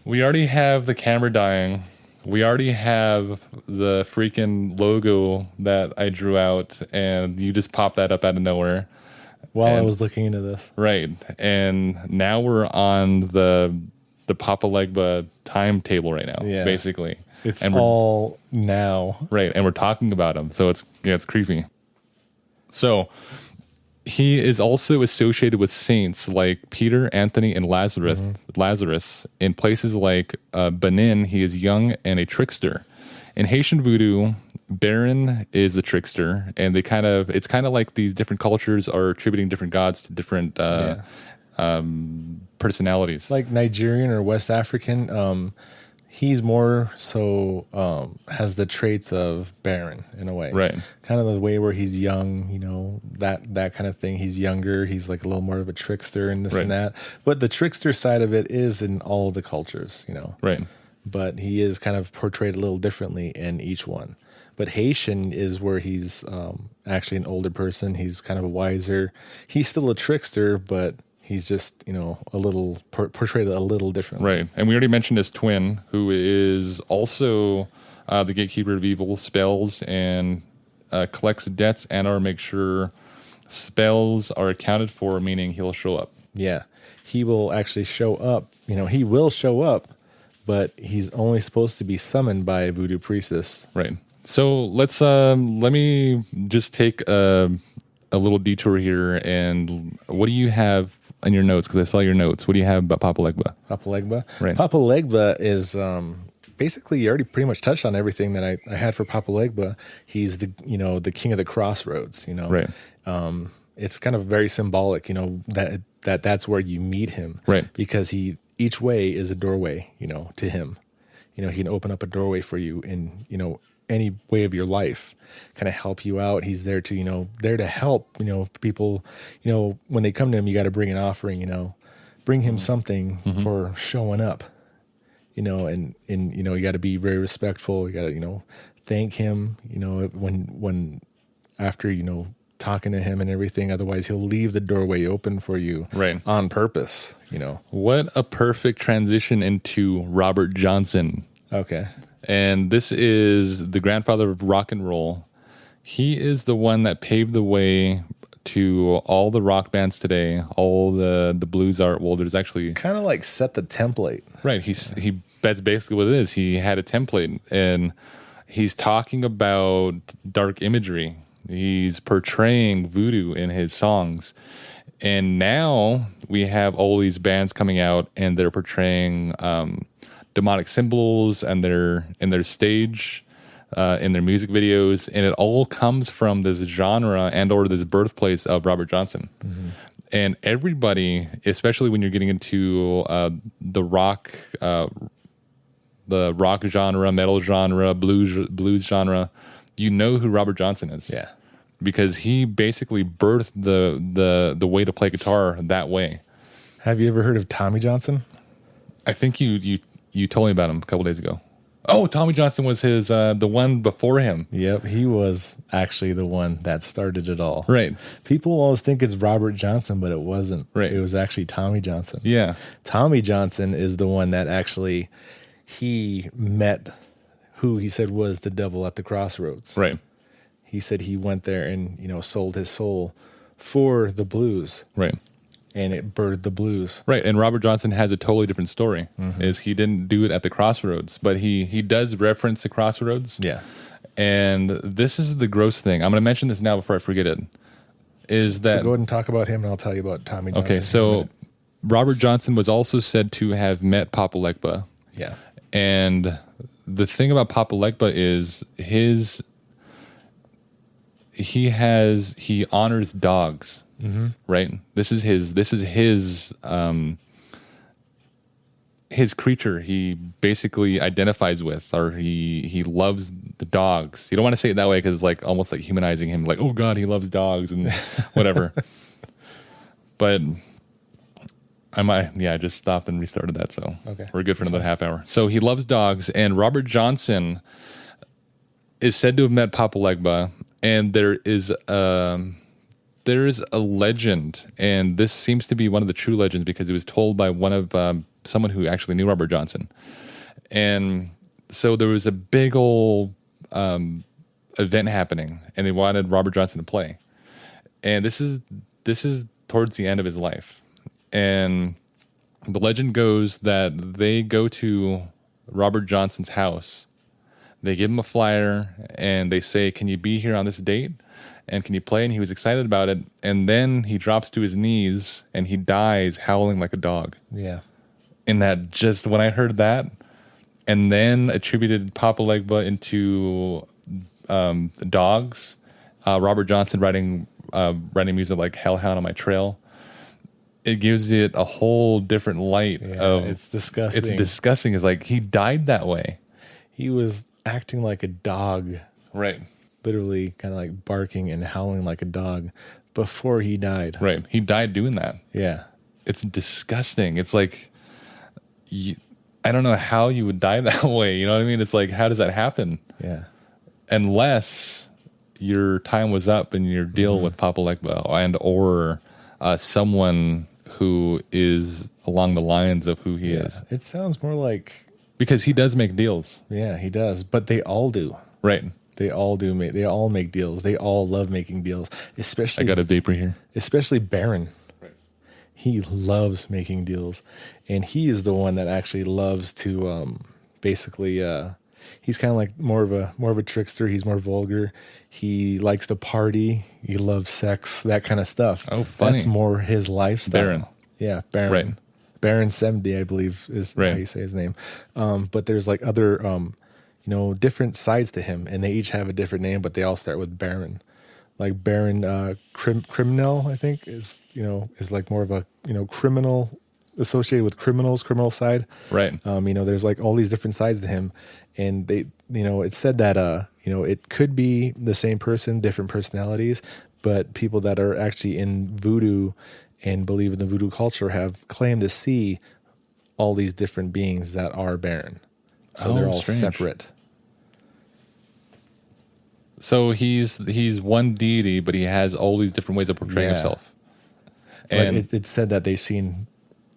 we already have the camera dying. We already have the freaking logo that I drew out, and you just pop that up out of nowhere. While I was looking into this. Right. And now we're on the Papa Legba timetable right now, basically. It's all now. Right. And we're talking about him. So it's creepy. So he is also associated with saints like Peter, Anthony, and Lazarus. In places like Benin, he is young and a trickster. In Haitian voodoo, Baron is a trickster, and it's kind of like these different cultures are attributing different gods to different personalities. Like Nigerian or West African, he's more so has the traits of Baron in a way, Right? Kind of the way where he's young, that kind of thing. He's younger. He's like a little more of a trickster and this and that. But the trickster side of it is in all of the cultures, Right. But he is kind of portrayed a little differently in each one. But Haitian is where he's actually an older person. He's kind of a wiser. He's still a trickster, but he's just, a little portrayed a little differently. Right. And we already mentioned his twin, who is also the gatekeeper of evil spells and collects debts and/or makes sure spells are accounted for, meaning he'll show up. Yeah. He will actually show up. He will show up, but he's only supposed to be summoned by a voodoo priestess. Right. So let me just take a little detour here. And what do you have in your notes? Because I saw your notes. What do you have about Papa Legba? Papa Legba? Right. Papa Legba is basically, you already pretty much touched on everything that I had for Papa Legba. He's the king of the Crossroads, Right. It's kind of very symbolic, that's where you meet him. Right. Because each way is a doorway, to him. He can open up a doorway for you in, any way of your life, kind of help you out. He's there to, there to help, people, when they come to him, you got to bring an offering, bring him something for showing up, and you got to be very respectful. You got to, thank him, when after, talking to him and everything. Otherwise he'll leave the doorway open for you on purpose, What a perfect transition into Robert Johnson. Okay. And this is the grandfather of rock and roll. He is the one that paved the way to all the rock bands today, all the blues art. Well, there's actually kind of like set the template. Right. That's basically what it is. He had a template, and he's talking about dark imagery. He's portraying voodoo in his songs. And now we have all these bands coming out, and they're portraying demonic symbols and in their stage, in their music videos, and it all comes from this genre and/or this birthplace of Robert Johnson. Mm-hmm. And everybody, especially when you're getting into the rock genre, metal genre, blues genre, you know who Robert Johnson is. Yeah, because he basically birthed the way to play guitar that way. Have you ever heard of Tommy Johnson? I think you told me about him a couple days ago. Oh, Tommy Johnson was his the one before him. Yep, he was actually the one that started it all. Right. People always think it's Robert Johnson, but it wasn't. Right. It was actually Tommy Johnson. Yeah. Tommy Johnson is the one that actually he met who he said was the devil at the Crossroads. Right. He said he went there and, sold his soul for the blues. Right. And it birthed the blues. Right. And Robert Johnson has a totally different story. Mm-hmm. Is he didn't do it at the Crossroads, but he does reference the Crossroads. Yeah. And this is the gross thing. I'm going to mention this now before I forget it. So go ahead and talk about him, and I'll tell you about Tommy Johnson. Okay, so Robert Johnson was also said to have met Papa Legba. Yeah. And the thing about Papa Legba is he honors dogs. Mm-hmm. Right. This is his creature. He basically identifies with, or he loves the dogs. You don't want to say it that way because it's like almost like humanizing him. Like, oh God, he loves dogs and whatever. But I just stopped and restarted that. So We're good for another half hour. So he loves dogs, and Robert Johnson is said to have met Papa Legba, and there is a legend, and this seems to be one of the true legends because it was told by one of someone who actually knew Robert Johnson. And so there was a big old event happening, and they wanted Robert Johnson to play. And this is towards the end of his life. And the legend goes that they go to Robert Johnson's house. They give him a flyer, and they say, "Can you be here on this date?" And can you play? And he was excited about it. And then he drops to his knees and he dies howling like a dog. Yeah. And that just, when I heard that, and then attributed Papa Legba into dogs, Robert Johnson writing music like Hellhound on My Trail, it gives it a whole different light. It's disgusting. It's disgusting. It's like he died that way. He was acting like a dog. Right. Literally kind of like barking and howling like a dog before he died. Right. He died doing that. Yeah. It's disgusting. It's like, I don't know how you would die that way. You know what I mean? It's like, how does that happen? Yeah. Unless your time was up in your deal with Papa Legba or someone who is along the lines of who he is. It sounds more like... Because he does make deals. Yeah, he does. But they all do. Right. They all do. They all make deals. They all love making deals. Especially... I got a vapor here. Especially Baron. Right. He loves making deals. And he is the one that actually loves to basically... he's kind of like more of a trickster. He's more vulgar. He likes to party. He loves sex, that kind of stuff. Oh, funny. That's more his lifestyle. Baron. Yeah, Baron. Right. Baron 70, I believe, is how you say his name. But there's like other, different sides to him, and they each have a different name, but they all start with Baron. Like Baron Criminal, I think, is like more of a criminal associated with criminal side. Right. There's like all these different sides to him, and they, it said that it could be the same person, different personalities, but people that are actually in voodoo and believe in the voodoo culture have claimed to see all these different beings that are Baron. So they're all strange. separate. So he's one deity, but he has all these different ways of portraying himself. And it said that they've seen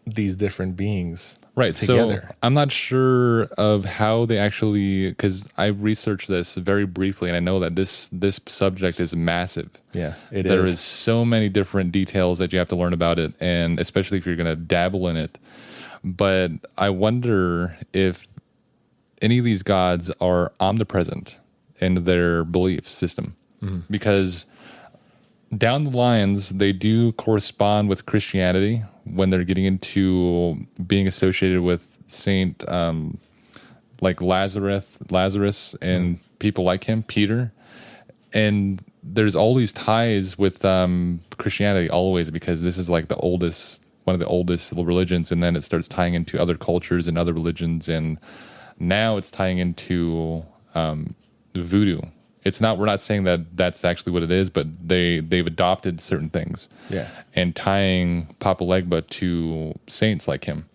these different beings right together. So I'm not sure of how they actually, because I researched this very briefly, and I know that this subject is massive. Yeah, there is so many different details that you have to learn about it, and especially if you're going to dabble in it. But I wonder if any of these gods are omnipresent in their belief system, because down the lines, they do correspond with Christianity when they're getting into being associated with Saint, like Lazarus and people like him, Peter. And there's all these ties with Christianity always, because this is like one of the oldest religions, and then it starts tying into other cultures and other religions, and now it's tying into voodoo. We're not saying that that's actually what it is, but they've adopted certain things. Yeah. And tying Papa Legba to saints like him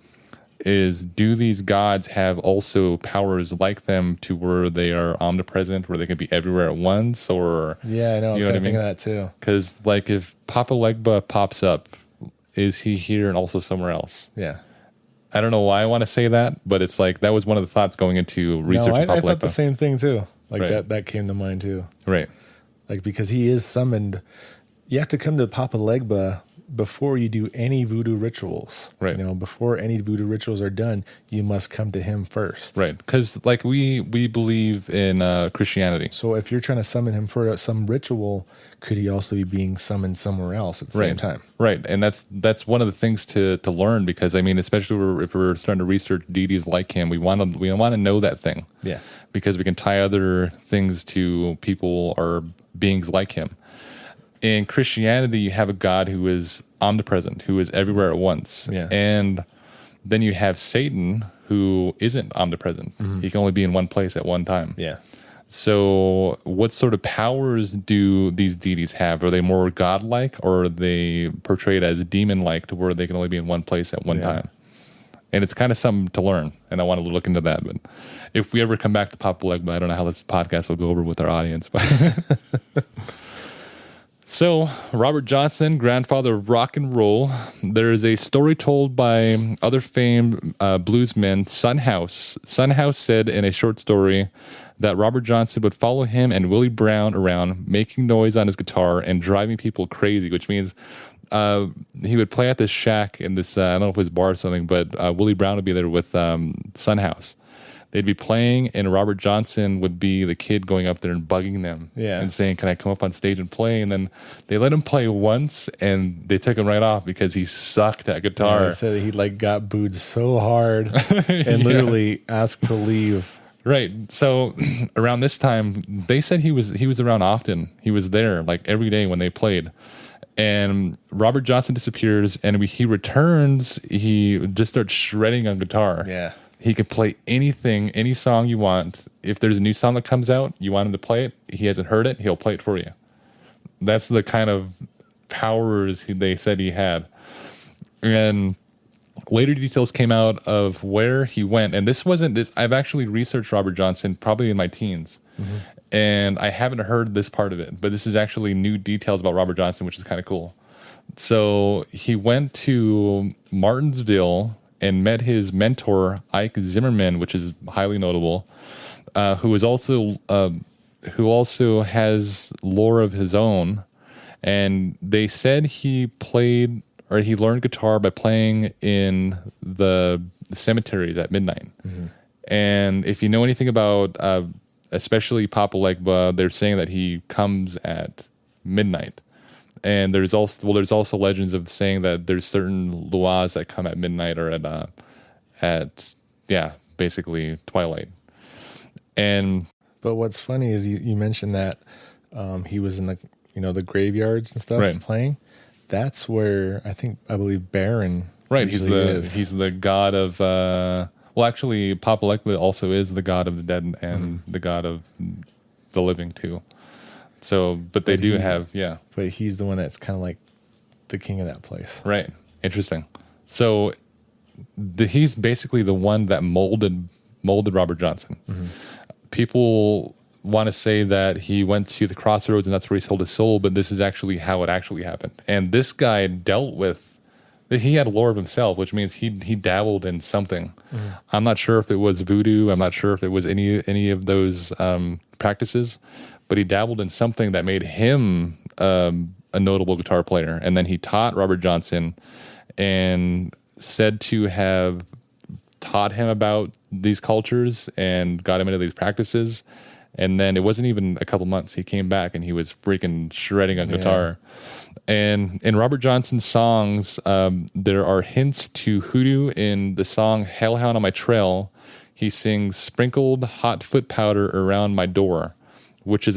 do these gods have also powers like them to where they are omnipresent, where they can be everywhere at once? Or yeah, I know. I was thinking of that too. Because like if Papa Legba pops up, is he here and also somewhere else? Yeah. I don't know why I want to say that, but it's like that was one of the thoughts going into researching Papa Legba. I thought the same thing too. Like that came to mind too. Right. Like, because he is summoned, you have to come to Papa Legba before you do any voodoo rituals. Right. Before any voodoo rituals are done, you must come to him first. Right. Because like we believe in Christianity. So if you're trying to summon him for some ritual, could he also be being summoned somewhere else at the same time? Right. And that's one of the things to learn, because I mean, especially if we're starting to research deities like him, we want to know that thing. Yeah. Because we can tie other things to people or beings like him. In Christianity, you have a God who is omnipresent, who is everywhere at once. Yeah. And then you have Satan, who isn't omnipresent. He can only be in one place at one time. Yeah. So what sort of powers do these deities have? Are they more godlike, or are they portrayed as demon-like to where they can only be in one place at one time? And it's kind of something to learn, and I want to look into that. But if we ever come back to Papa Legba, I don't know how this podcast will go over with our audience. But so, Robert Johnson, grandfather of rock and roll. There is a story told by other famed bluesmen, Son House. Son House said in a short story that Robert Johnson would follow him and Willie Brown around, making noise on his guitar and driving people crazy, which means he would play at this shack in this, I don't know if it was bar or something, but Willie Brown would be there with Son House. they'd be playing, and Robert Johnson would be the kid going up there and bugging them and saying, "Can I come up on stage and play?" And then they let him play once, and they took him right off because he sucked at guitar. He said he like got booed so hard and literally asked to leave. Right. So around this time, they said he was around often. He was there like every day when they played. And Robert Johnson disappears, and he returns. He just starts shredding on guitar. Yeah. He can play anything, any song you want. If there's a new song that comes out, you want him to play it, he hasn't heard it, he'll play it for you. That's the kind of powers they said he had. And later details came out of where he went. And this wasn't this. I've actually researched Robert Johnson probably in my teens. Mm-hmm. And I haven't heard this part of it, but this is actually new details about Robert Johnson, which is kind of cool. So he went to Martinsville and met his mentor, Ike Zimmerman, which is highly notable, who also has lore of his own. And they said he learned guitar by playing in the cemeteries at midnight. Mm-hmm. And if you know anything about especially Papa Legba, they're saying that he comes at midnight. And there's also legends of saying that there's certain luas that come at midnight or at basically twilight. But what's funny is you mentioned that he was in the graveyards and stuff playing. That's where I believe Baron he's the god of actually Papa Legba also is the god of the dead and the god of the living too. So, but he's the one that's kind of like the king of that place. Right. Interesting. So he's basically the one that molded Robert Johnson. Mm-hmm. People want to say that he went to the Crossroads and that's where he sold his soul, but this is actually how it actually happened. And this guy he had lore of himself, which means he dabbled in something. Mm-hmm. I'm not sure if it was voodoo. I'm not sure if it was any of those practices, but he dabbled in something that made him a notable guitar player. And then he taught Robert Johnson and said to have taught him about these cultures and got him into these practices. And then it wasn't even a couple months. He came back and he was freaking shredding on guitar. And in Robert Johnson's songs, there are hints to hoodoo. In the song Hellhound on My Trail, he sings sprinkled hot foot powder around my door, which is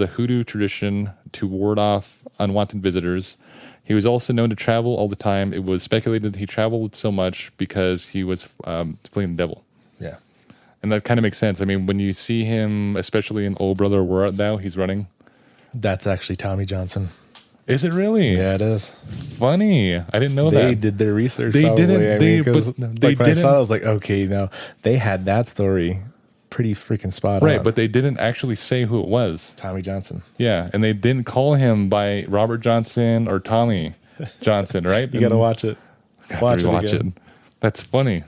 a hoodoo tradition to ward off unwanted visitors. He was also known to travel all the time. It was speculated that he traveled so much because he was fleeing the devil. Yeah. And that kind of makes sense. I mean, when you see him, especially in Oh Brother, Where Art Thou, he's running. That's actually Tommy Johnson. Is it really? Yeah, it is. Funny. I didn't know that. They did their research. They probably. didn't. When I saw it, I was like, okay, now they had that story pretty freaking spot on. Right, but they didn't actually say who it was. Tommy Johnson. Yeah, and they didn't call him by Robert Johnson or Tommy Johnson, right? You got to watch it. Watch it. That's funny.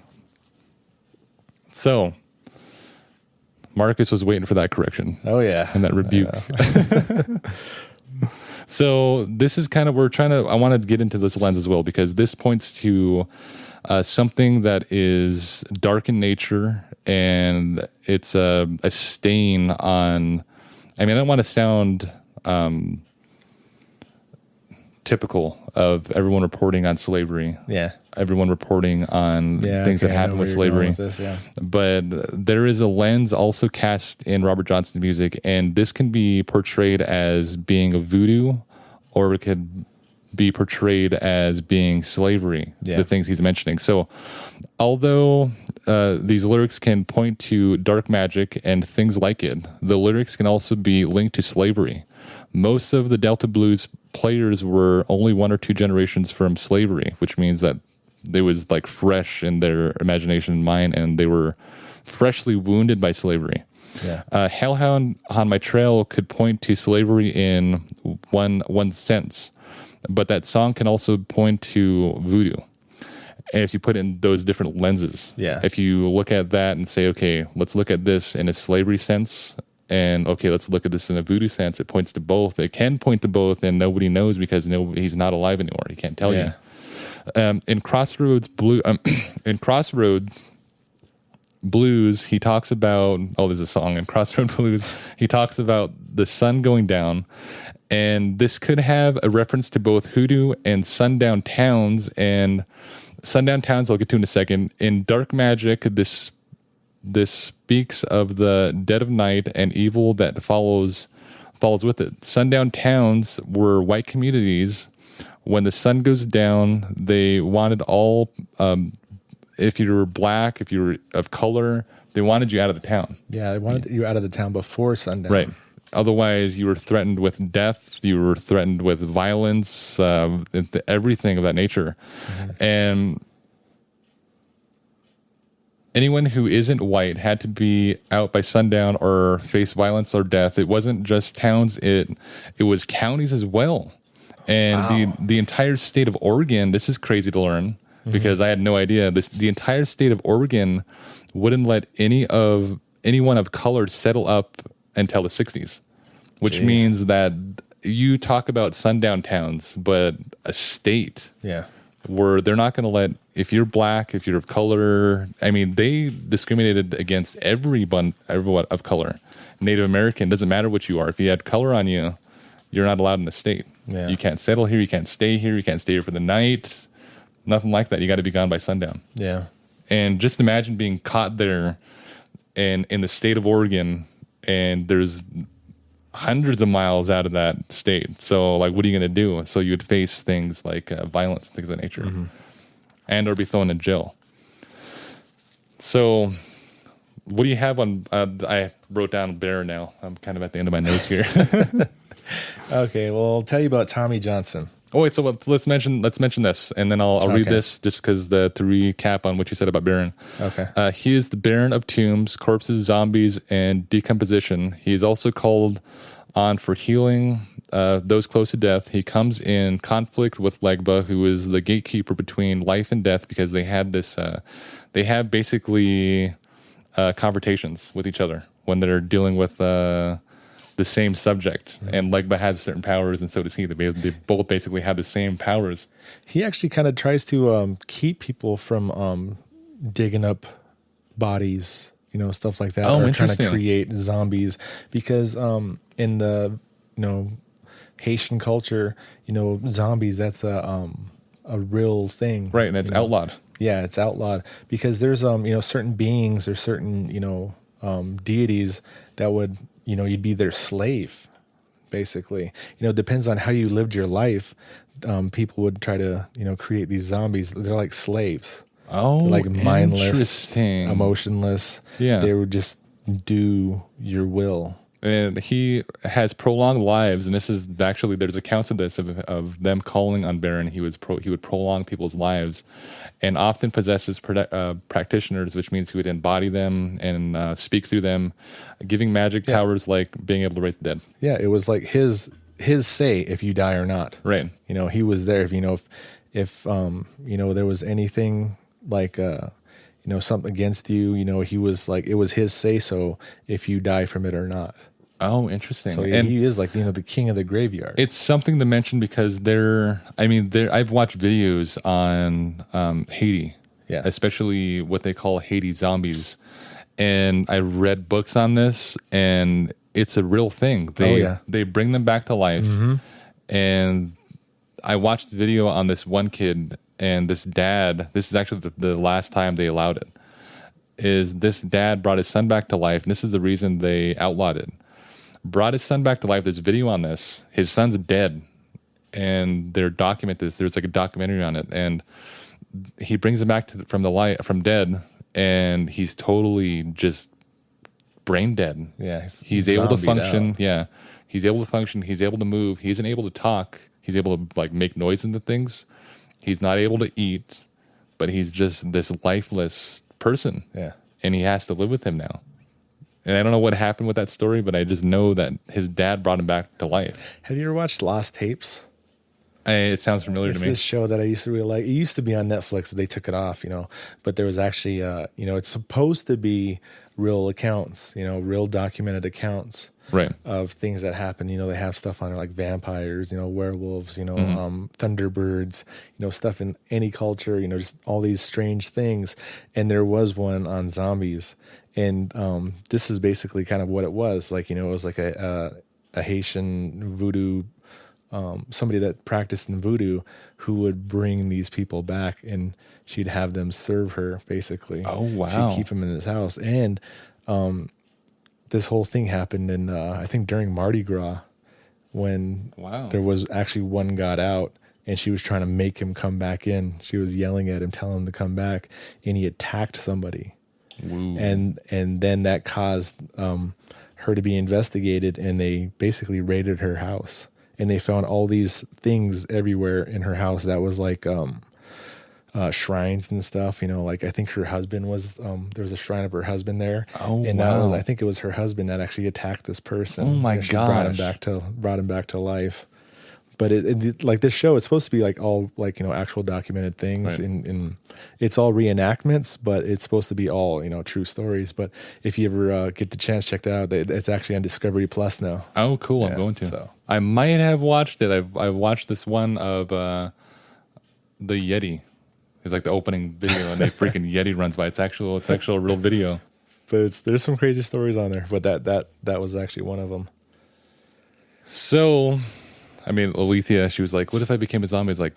So, Markus was waiting for that correction. Oh, yeah. And that rebuke. So this is kind of, I want to get into this lens as well, because this points to something that is dark in nature, and it's a stain on, I don't want to sound typical of everyone reporting on slavery. Yeah. Everyone reporting on things that happened with slavery. But there is a lens also cast in Robert Johnson's music, and this can be portrayed as being a voodoo, or it could be portrayed as being slavery, the things he's mentioning. So although these lyrics can point to dark magic and things like it, the lyrics can also be linked to slavery. Most of the Delta Blues players were only 1 or 2 generations from slavery, which means that they was like fresh in their imagination and mind, and they were freshly wounded by slavery. Yeah. Hellhound on My Trail could point to slavery in one sense, but that song can also point to voodoo. And if you put in those different lenses, if you look at that and say, okay, let's look at this in a slavery sense, and okay, let's look at this in a voodoo sense, it points to both. It can point to both, and nobody knows because he's not alive anymore. He can't tell you. In Crossroads, Blues, he talks about, there's a song in Crossroads Blues. He talks about the sun going down, and this could have a reference to both hoodoo and sundown towns. And sundown towns, I'll get to in a second. In dark magic, this speaks of the dead of night and evil that follows with it. Sundown towns were white communities. When the sun goes down, they wanted all, if you were black, if you were of color, they wanted you out of the town. Yeah, they wanted you out of the town before sundown. Right. Otherwise, you were threatened with death. You were threatened with violence, everything of that nature. Mm-hmm. And anyone who isn't white had to be out by sundown or face violence or death. It wasn't just towns. It was counties as well. And the entire state of Oregon, this is crazy to learn because I had no idea. The entire state of Oregon wouldn't let anyone of color settle up until the 60s, which means that you talk about sundown towns, but a state where they're not going to let, if you're black, if you're of color, I mean, they discriminated against everyone of color. Native American, doesn't matter what you are. If you had color on you, you're not allowed in the state. Yeah. You can't settle here. You can't stay here. You can't stay here for the night. Nothing like that. You got to be gone by sundown. Yeah. And just imagine being caught there in the state of Oregon, and there's hundreds of miles out of that state. So, like, what are you going to do? So you would face things like violence, things of that nature, and or be thrown in jail. So, what do you have on? I wrote down bear now. I'm kind of at the end of my notes here. Okay, well, I'll tell you about Tommy Johnson. Oh wait, so let's mention this, and then I'll read this just because to recap on what you said about Baron. Okay. He is the Baron of tombs, corpses, zombies, and decomposition. He is also called on for healing those close to death. He comes in conflict with Legba, who is the gatekeeper between life and death, because they had this. They have basically confrontations with each other when they're dealing with the same subject, and Legba has certain powers, and so does he. They both basically have the same powers. He actually kind of tries to keep people from digging up bodies, stuff like that. Oh, or trying to create zombies, because in the Haitian culture, zombies, that's a real thing, right? And it's outlawed. Yeah, it's outlawed because there's certain beings or certain deities that would. You'd be their slave, basically. It depends on how you lived your life. People would try to, create these zombies. They're like slaves. Oh, they're like mindless, emotionless. Yeah. They would just do your will. And he has prolonged lives, and this is actually, there's accounts of this, of them calling on Baron. He would prolong people's lives, and often possesses practitioners, which means he would embody them and speak through them, giving magic powers like being able to raise the dead. Yeah, it was like his say if you die or not. Right. He was there. If there was anything like something against you, he was like, it was his say so if you die from it or not. Oh, interesting. So and he is like, the king of the graveyard. It's something to mention because I've watched videos on Haiti, especially what they call Haiti zombies. And I read books on this, and it's a real thing. They bring them back to life. And I watched a video on this one kid, and this dad, this is actually the last time they allowed it, is this dad brought his son back to life, and this is the reason they outlawed it. Brought his son back to life. There's a video on this. His son's dead, and they're document this. There's like a documentary on it, and he brings him back from dead, and he's totally just brain dead. Yeah, he's able to function. Out. Yeah, he's able to function. He's able to move. He isn't able to talk. He's able to like make noise into things. He's not able to eat, but he's just this lifeless person. Yeah, and he has to live with him now. And I don't know what happened with that story, but I just know that his dad brought him back to life. Have you ever watched Lost Tapes? It sounds familiar to me. It's this show that I used to really like. It used to be on Netflix, but they took it off, but there was actually, it's supposed to be real accounts, real documented accounts right. of things that happen. They have stuff on there like vampires, werewolves, thunderbirds, stuff in any culture, just all these strange things. And there was one on zombies. And this is basically kind of what it was. Like, it was like a Haitian voodoo, somebody that practiced in voodoo who would bring these people back, and she'd have them serve her, basically. Oh, wow. She'd keep them in this house. And this whole thing happened in, I think, during Mardi Gras, when there was actually one got out, and she was trying to make him come back in. She was yelling at him, telling him to come back, and he attacked somebody. Woo. And then that caused her to be investigated, and they basically raided her house. And they found all these things everywhere in her house that was like shrines and stuff. Like I think her husband was, there was a shrine of her husband there. Oh, and wow. that was, I think it was her husband that actually attacked this person. Oh my gosh. Brought him back to life. But it like this show, it's supposed to be like all like, actual documented things. Right. In it's all reenactments, but it's supposed to be all, true stories. But if you ever get the chance, check that out. It's actually on Discovery Plus now. Oh, cool. Yeah, I'm going to. So. I might have watched it. I watched this one of the Yeti. It's like the opening video, and the freaking Yeti runs by. It's actual a real video. But there's some crazy stories on there. But that was actually one of them. So, I mean, Alethea, she was like, "What if I became a zombie?" It's like,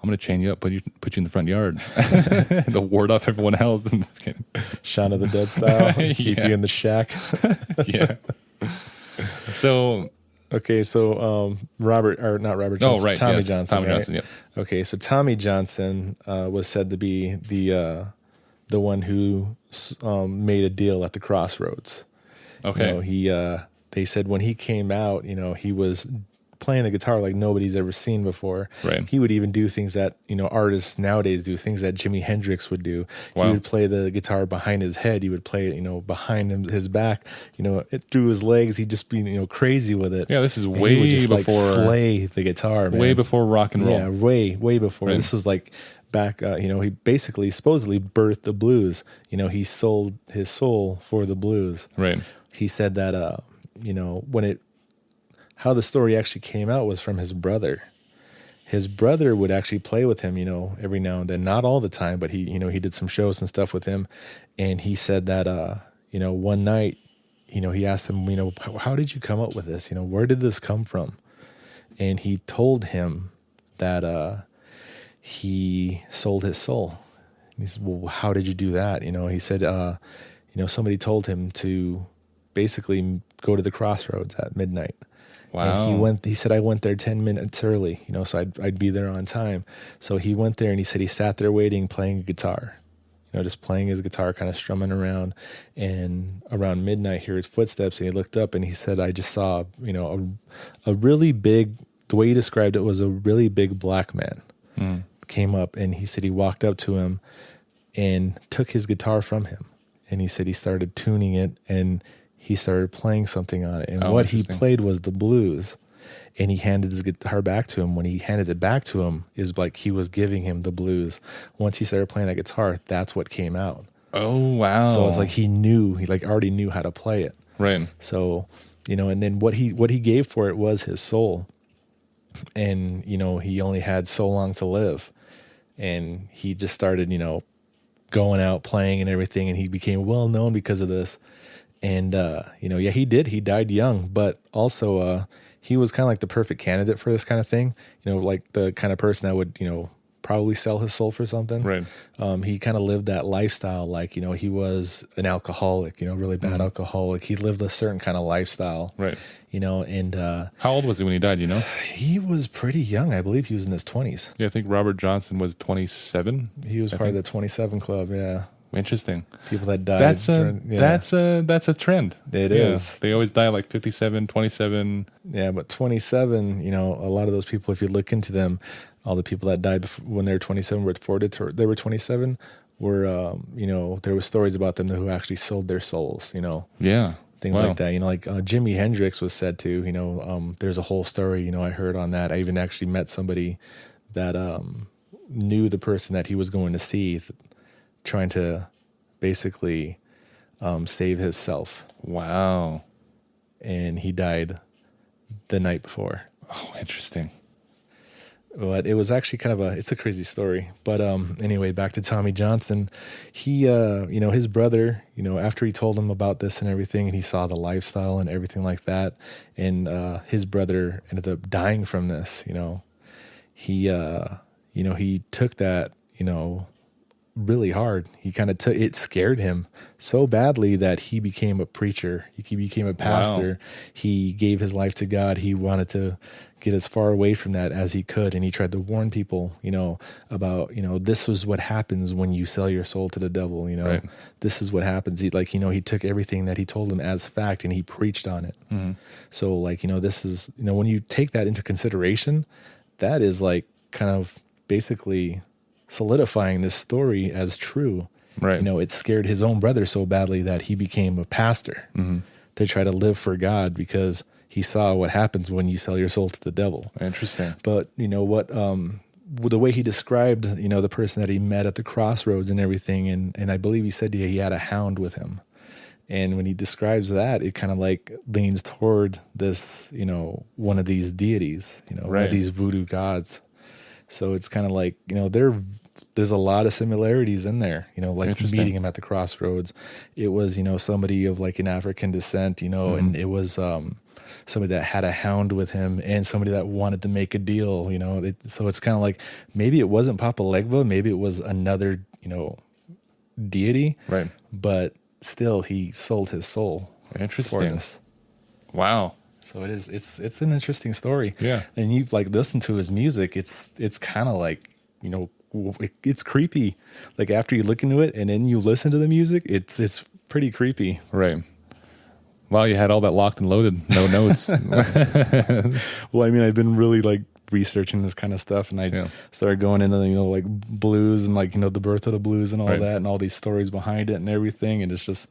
I'm going to chain you up, put you in the front yard, to ward off everyone else. In this game. Shaun of the Dead style, keep you in the shack. Yeah. So. Okay, so not Robert Johnson. Oh, right. Tommy yes. Johnson. Tommy right? Johnson. Yeah. Okay, so Tommy Johnson was said to be the one who made a deal at the Crossroads. Okay. They said when he came out, he was playing the guitar like nobody's ever seen before. Right. He would even do things that, artists nowadays do, things that Jimi Hendrix would do. Wow. He would play the guitar behind his head. He would play it, behind his back, through his legs. He'd just be, crazy with it. Yeah, this is way before. Slay the guitar, man. Way before rock and roll. Yeah, way before. Right. This was like back, he basically supposedly birthed the blues. He sold his soul for the blues. Right. He said that, how the story actually came out was from his brother. His brother would actually play with him, every now and then, not all the time, but he did some shows and stuff with him. And he said that, one night, he asked him, how did you come up with this? Where did this come from? And he told him that, he sold his soul. And he said, well, how did you do that? He said, somebody told him to basically go to the Crossroads at midnight. Wow. And he said, I went there 10 minutes early, so I'd be there on time. So he went there, and he said he sat there waiting, playing guitar, just playing his guitar, kind of strumming around. And around midnight, he heard footsteps, and he looked up, and he said, I just saw, a really big, the way he described it was a really big black man came up, and he said he walked up to him and took his guitar from him. And he said he started tuning it, and he started playing something on it. And what he played was the blues. And he handed his guitar back to him. When he handed it back to him, is like he was giving him the blues. Once he started playing that guitar, that's what came out. Oh, wow. So it's like he already knew how to play it. Right. So, and then what he gave for it was his soul. And, he only had so long to live. And he just started, going out playing and everything. And he became well known because of this. And, he did. He died young, but also he was kind of like the perfect candidate for this kind of thing. Like the kind of person that would, probably sell his soul for something. Right. He kind of lived that lifestyle. Like, he was an alcoholic, really bad alcoholic. He lived a certain kind of lifestyle. Right. And how old was he when he died? He was pretty young. I believe he was in his 20s. Yeah, I think Robert Johnson was 27. He was part of the 27 Club. Yeah. Interesting. People that died. That's a trend. It is. They always die like 57, 27. Yeah, but 27, a lot of those people, if you look into them, all the people that died when they were 27 they were 27 were, there were stories about them who actually sold their souls, Yeah. things like that. Like Jimi Hendrix was said to. There's a whole story. I heard on that. I even actually met somebody that knew the person that he was going to see, trying to basically save himself. Wow. And he died the night before. Oh, interesting. But it was actually it's a crazy story. But anyway, back to Tommy Johnson. He, his brother, after he told him about this and everything, and he saw the lifestyle and everything like that, and his brother ended up dying from this. He took that, really hard. He kind of it scared him so badly that he became a preacher. He became a pastor. Wow. He gave his life to God. He wanted to get as far away from that as he could. And he tried to warn people, about, this was what happens when you sell your soul to the devil. Right. This is what happens. He took everything that he told them as fact and he preached on it. Mm-hmm. So this is, when you take that into consideration, that is kind of basically solidifying this story as true. Right. It scared his own brother so badly that he became a pastor to try to live for God, because he saw what happens when you sell your soul to the devil. Interesting. But the way he described, the person that he met at the Crossroads and everything, and I believe he said he had a hound with him. And when he describes that, it kind of leans toward this, one of these deities, one of these voodoo gods. So it's kind of there's a lot of similarities in there, meeting him at the Crossroads. It was, somebody of an African descent, and it was somebody that had a hound with him and somebody that wanted to make a deal, so it's kind of maybe it wasn't Papa Legba, maybe it was another, deity. Right. But still, he sold his soul. Interesting. For this. Wow. So it's an interesting story. Yeah. And you've listened to his music. It's kind of it's creepy. After you look into it and then you listen to the music, it's pretty creepy. Right. Well, you had all that locked and loaded, no notes. Well, I've been really researching this kind of stuff, and I started going into blues and the birth of the blues and all that, and all these stories behind it and everything, and it's just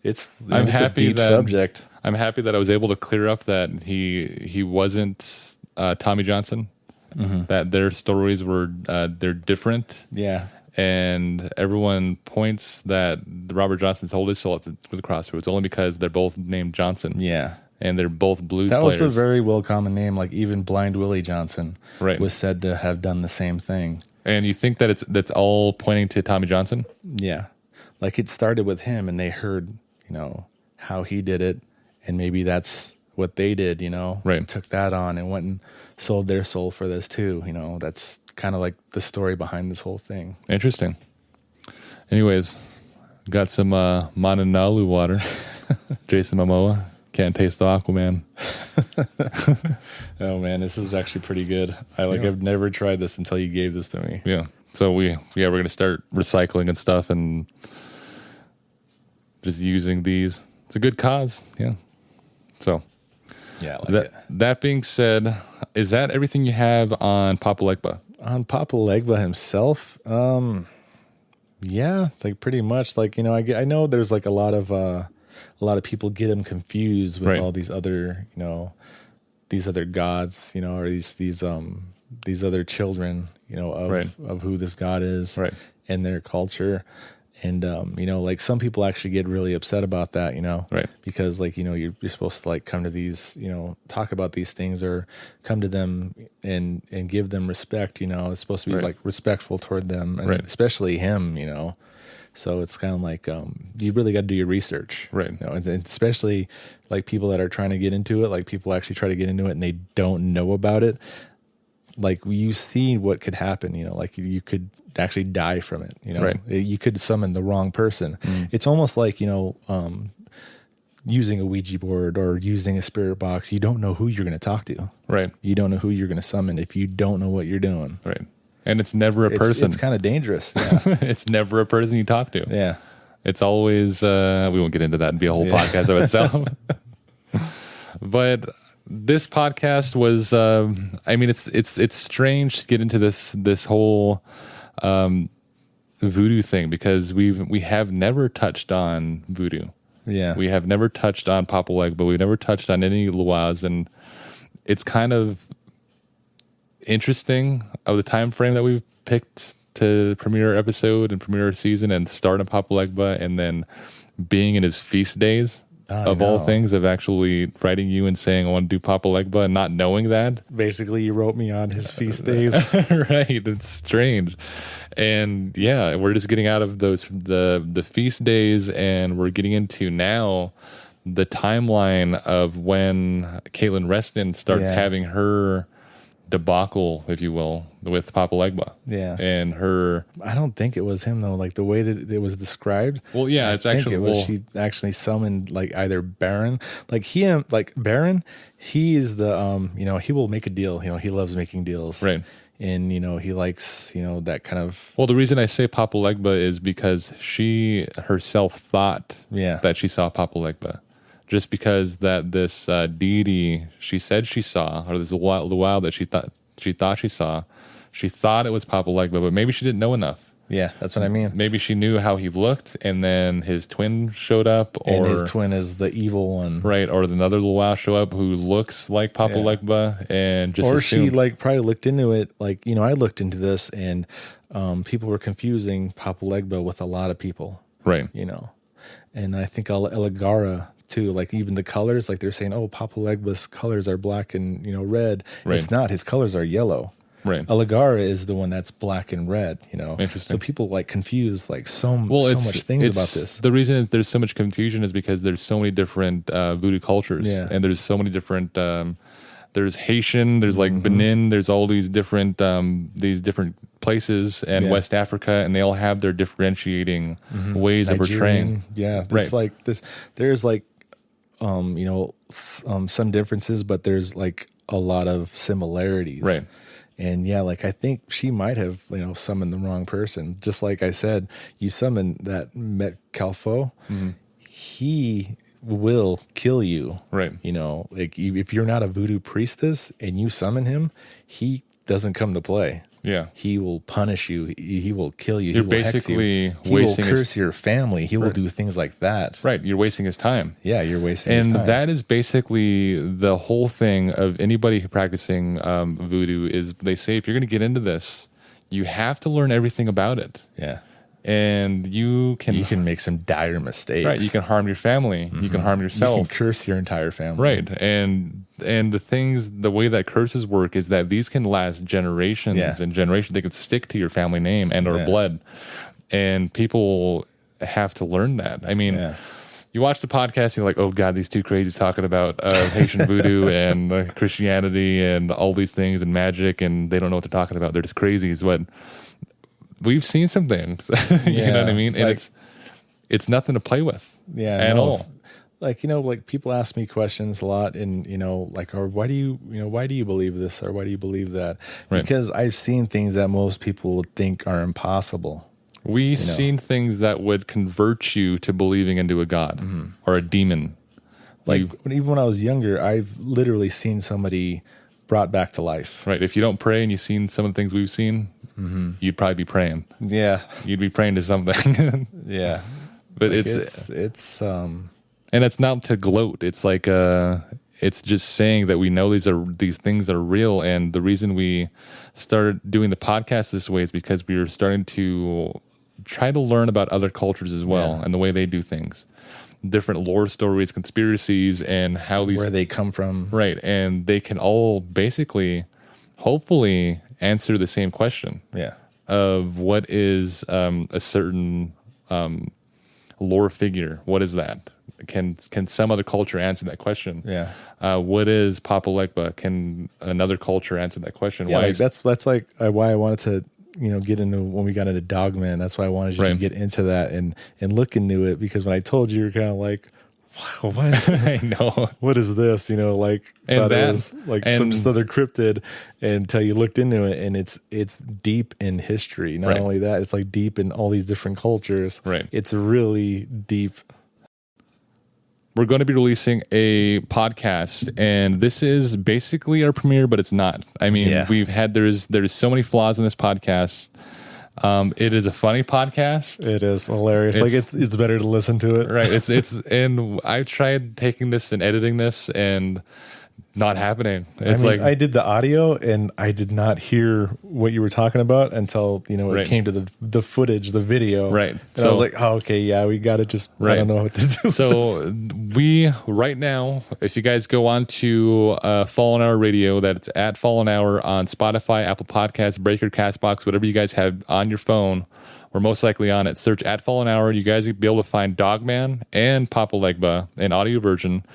it's a deep subject. I'm happy that I was able to clear up that he wasn't Tommy Johnson. Mm-hmm. That their stories were they're different. Yeah. And everyone points that Robert Johnson sold his soul at the Crossroads only because they're both named Johnson. Yeah. And they're both blues players. That was a very well common name. Even Blind Willie Johnson was said to have done the same thing. And you think that that's all pointing to Tommy Johnson? Yeah. It started with him, and they heard, how he did it, and maybe that's what they did, Right. Took that on and went and sold their soul for this too. That's kind of the story behind this whole thing. Interesting. Anyways, got some Mananalu water. Jason Momoa. Can't taste the Aquaman. Oh man, this is actually pretty good. I've never tried this until you gave this to me. Yeah. So we're gonna start recycling and stuff and just using these. It's a good cause. Yeah. So yeah, that being said, is that everything you have on Papa Legba? On Papa Legba himself, yeah, pretty much. I know there's a lot of people get him confused with all these other, these other gods, or these other children, of who this God is, and their culture. And, some people actually get really upset about that, because you're supposed to come to these, talk about these things or come to them and give them respect, it's supposed to be respectful toward them, and especially him, so it's kind of you really got to do your research, and especially people that are trying to get into it, people actually try to get into it and they don't know about it. You see what could happen, you could actually die from it, you could summon the wrong person. It's almost using a Ouija board or using a spirit box. You don't know who you're going to talk to. Right. You don't know who you're going to summon if you don't know what you're doing. Right. And it's never a person. It's kind of dangerous. Yeah. It's never a person you talk to. Yeah. It's always, we won't get into that and be a whole podcast of itself. But this podcast was, it's strange to get into this whole voodoo thing because we have never touched on voodoo. Yeah. We have never touched on Papa Legba. We've never touched on any luau's, and it's kind of interesting of the time frame that we've picked to premiere episode and premiere season and start on Papa Legba, and then being in his feast days of all things, of actually writing you and saying I want to do Papa Legba and not knowing that. Basically, you wrote me on his feast days. Right. It's strange. And yeah, we're just getting out of the feast days, and we're getting into now the timeline of when Caitlin Reston starts having her debacle, if you will, with Papa Legba. Yeah. And her... I don't think it was him, though. Like, the way that it was described... Well, yeah, it's actually... it was she actually summoned, like, either Baron... Baron, he is the, he will make a deal. He loves making deals. Right. And, he likes, that kind of... Well, the reason I say Papa Legba is because she herself thought that she saw Papa Legba. Just because that this deity she said she saw, or this luau that she thought she saw, she thought it was Papa Legba, but maybe she didn't know enough. Yeah, that's what I mean. Maybe she knew how he looked, and then his twin showed up, and his twin is the evil one, right? Or another luau show up who looks like Papa Legba, and just assumed. She probably looked into it. Like I looked into this, and people were confusing Papa Legba with a lot of people, right? And I think Eligara too, like even the colors, like they're saying, oh, Papa Legba's colors are black and red. Right. It's not. His colors are yellow. Right. Eligara is the one that's black and red. Interesting. So people confuse so much things about this. The reason there's so much confusion is because there's so many different voodoo cultures, and there's so many different. There's Haitian, there's Benin, there's all these different places, and West Africa, and they all have their differentiating ways of portraying. Yeah, it's like this. There's some differences, but there's a lot of similarities. Right. And I think she might have, summoned the wrong person. Just like I said, you summon that Met Calfo, he will kill you. Right. If you're not a voodoo priestess and you summon him, he doesn't come to play. Yeah. He will punish you. He will kill you. You're basically wasting. He will curse your family. He will do things like that. Right. You're wasting his time. Yeah, you're wasting his time. And that is basically the whole thing of anybody practicing voodoo is they say if you're going to get into this, you have to learn everything about it. Yeah. And you can make some dire mistakes. Right. You can harm your family. You can harm yourself. You can curse your entire family. Right. And the way that curses work is that these can last generations and generations. They can stick to your family name and or blood. And people have to learn that. I mean, you watch the podcast, you're like, oh God, these two crazies talking about Haitian voodoo and Christianity and all these things and magic, and they don't know what they're talking about. They're just crazies. But we've seen some things, you know what I mean? And it's nothing to play with at all. People ask me questions a lot and, or why do you believe this or why do you believe that? Right. Because I've seen things that most people would think are impossible. We've seen things that would convert you to believing into a god or a demon. Even when I was younger, I've literally seen somebody brought back to life. Right. If you don't pray and you've seen some of the things we've seen, you'd probably be praying. Yeah. You'd be praying to something. Yeah. But it's and it's not to gloat. It's it's just saying that we know these things are real, and the reason we started doing the podcast this way is because we were starting to try to learn about other cultures as well and the way they do things. Different lore stories, conspiracies, and where they come from. Right. And they can all basically, hopefully, answer the same question. Yeah. Of what is a certain lore figure? What is that? Can some other culture answer that question? Yeah. What is Papa Legba? Can another culture answer that question? Yeah, that's why I wanted to get into when we got into Dogman. That's why I wanted you to get into that and look into it, because when I told you, you're kind of like, wow, what? I know. What is this? It was some just other cryptid until you looked into it, and it's deep in history. Not only that, it's deep in all these different cultures. Right. It's really deep. We're going to be releasing a podcast, and this is basically our premiere, but it's not. I mean, we've had there's so many flaws in this podcast. It is a funny podcast. It is hilarious. It's better to listen to it. Right. And I tried taking this and editing this and not happening. I did the audio and I did not hear what you were talking about until, it came to the footage, the video. Right. And I was like, oh, okay, yeah, we got to just, I don't know what to do. So we, right now, if you guys go on to Fallen Hour Radio, that's at Fallen Hour on Spotify, Apple Podcasts, Breaker, CastBox, whatever you guys have on your phone, we're most likely on it. Search at Fallen Hour. You guys will be able to find Dogman and Papa Legba, an audio version.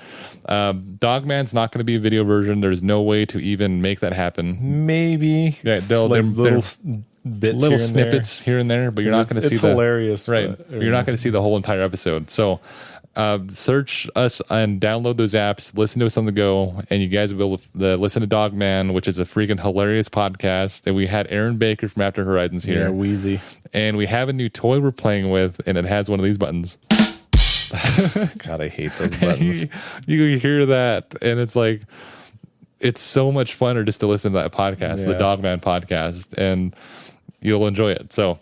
Dogman's not going to be a video version. There's no way to even make that happen. Maybe. Yeah, little snippets here and there, but you're not going to see the hilarious. Right. You're not going to see the whole entire episode. So search us and download those apps, listen to us on the go, and you guys will be able to listen to Dogman, which is a freaking hilarious podcast. And we had Aaron Baker from After Horizons here. Yeah, Wheezy. And we have a new toy we're playing with, and it has one of these buttons. God, I hate those buttons. You hear that, and it's so much funner just to listen to that podcast, the Dogman podcast, and you'll enjoy it. So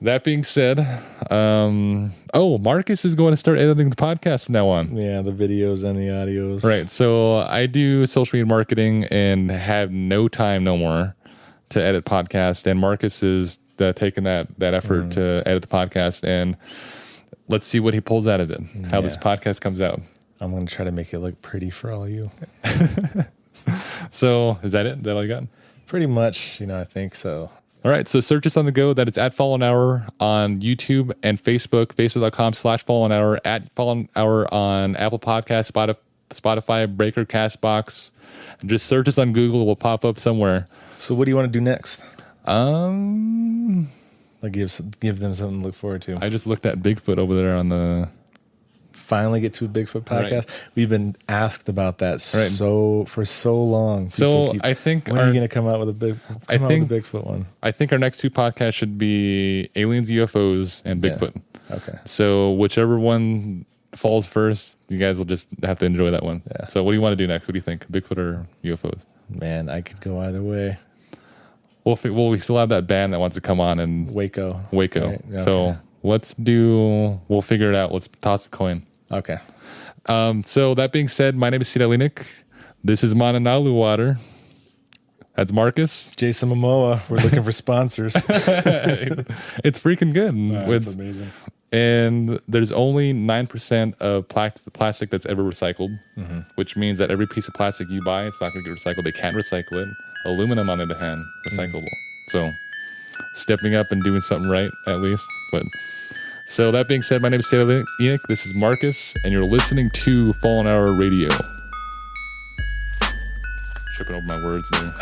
that being said, Markus is going to start editing the podcast from now on. Yeah, the videos and the audios. Right. So I do social media marketing and have no time no more to edit podcast, and Markus is taking that effort to edit the podcast, and let's see what he pulls out of it, how this podcast comes out. I'm going to try to make it look pretty for all of you. So is that it? Is that all you got? Pretty much, I think so. All right, so search us on the go. That is at Fallen Hour on YouTube and Facebook, facebook.com/Fallen Hour, at Fallen Hour on Apple Podcasts, Spotify, Breaker, CastBox. And just search us on Google. It will pop up somewhere. So what do you want to do next? Give them something to look forward to. I just looked at Bigfoot over there on the... Finally get to a Bigfoot podcast. Right. We've been asked about that for so long. So I think when are you going to come out with a Bigfoot one? I think our next two podcasts should be aliens, UFOs, and Bigfoot. Yeah. Okay. So whichever one falls first, you guys will just have to enjoy that one. Yeah. So what do you want to do next? What do you think? Bigfoot or UFOs? Man, I could go either way. Well, we still have that band that wants to come on and Waco. Right. Okay. So we'll figure it out. Let's toss a coin. Okay. So that being said, my name is Cdale Enick. This is Mananalu Water. That's Markus. Jason Momoa. We're looking for sponsors. It's freaking good. It's amazing. And there's only 9% of plastic that's ever recycled, which means that every piece of plastic you buy, it's not going to get recycled. They can't recycle it. Aluminum, on the other hand, recyclable. So stepping up and doing something right, at least. So that being said, my name is Cdale Enick. This is Markus, and you're listening to Fallen Hour Radio. Tripping over my words there.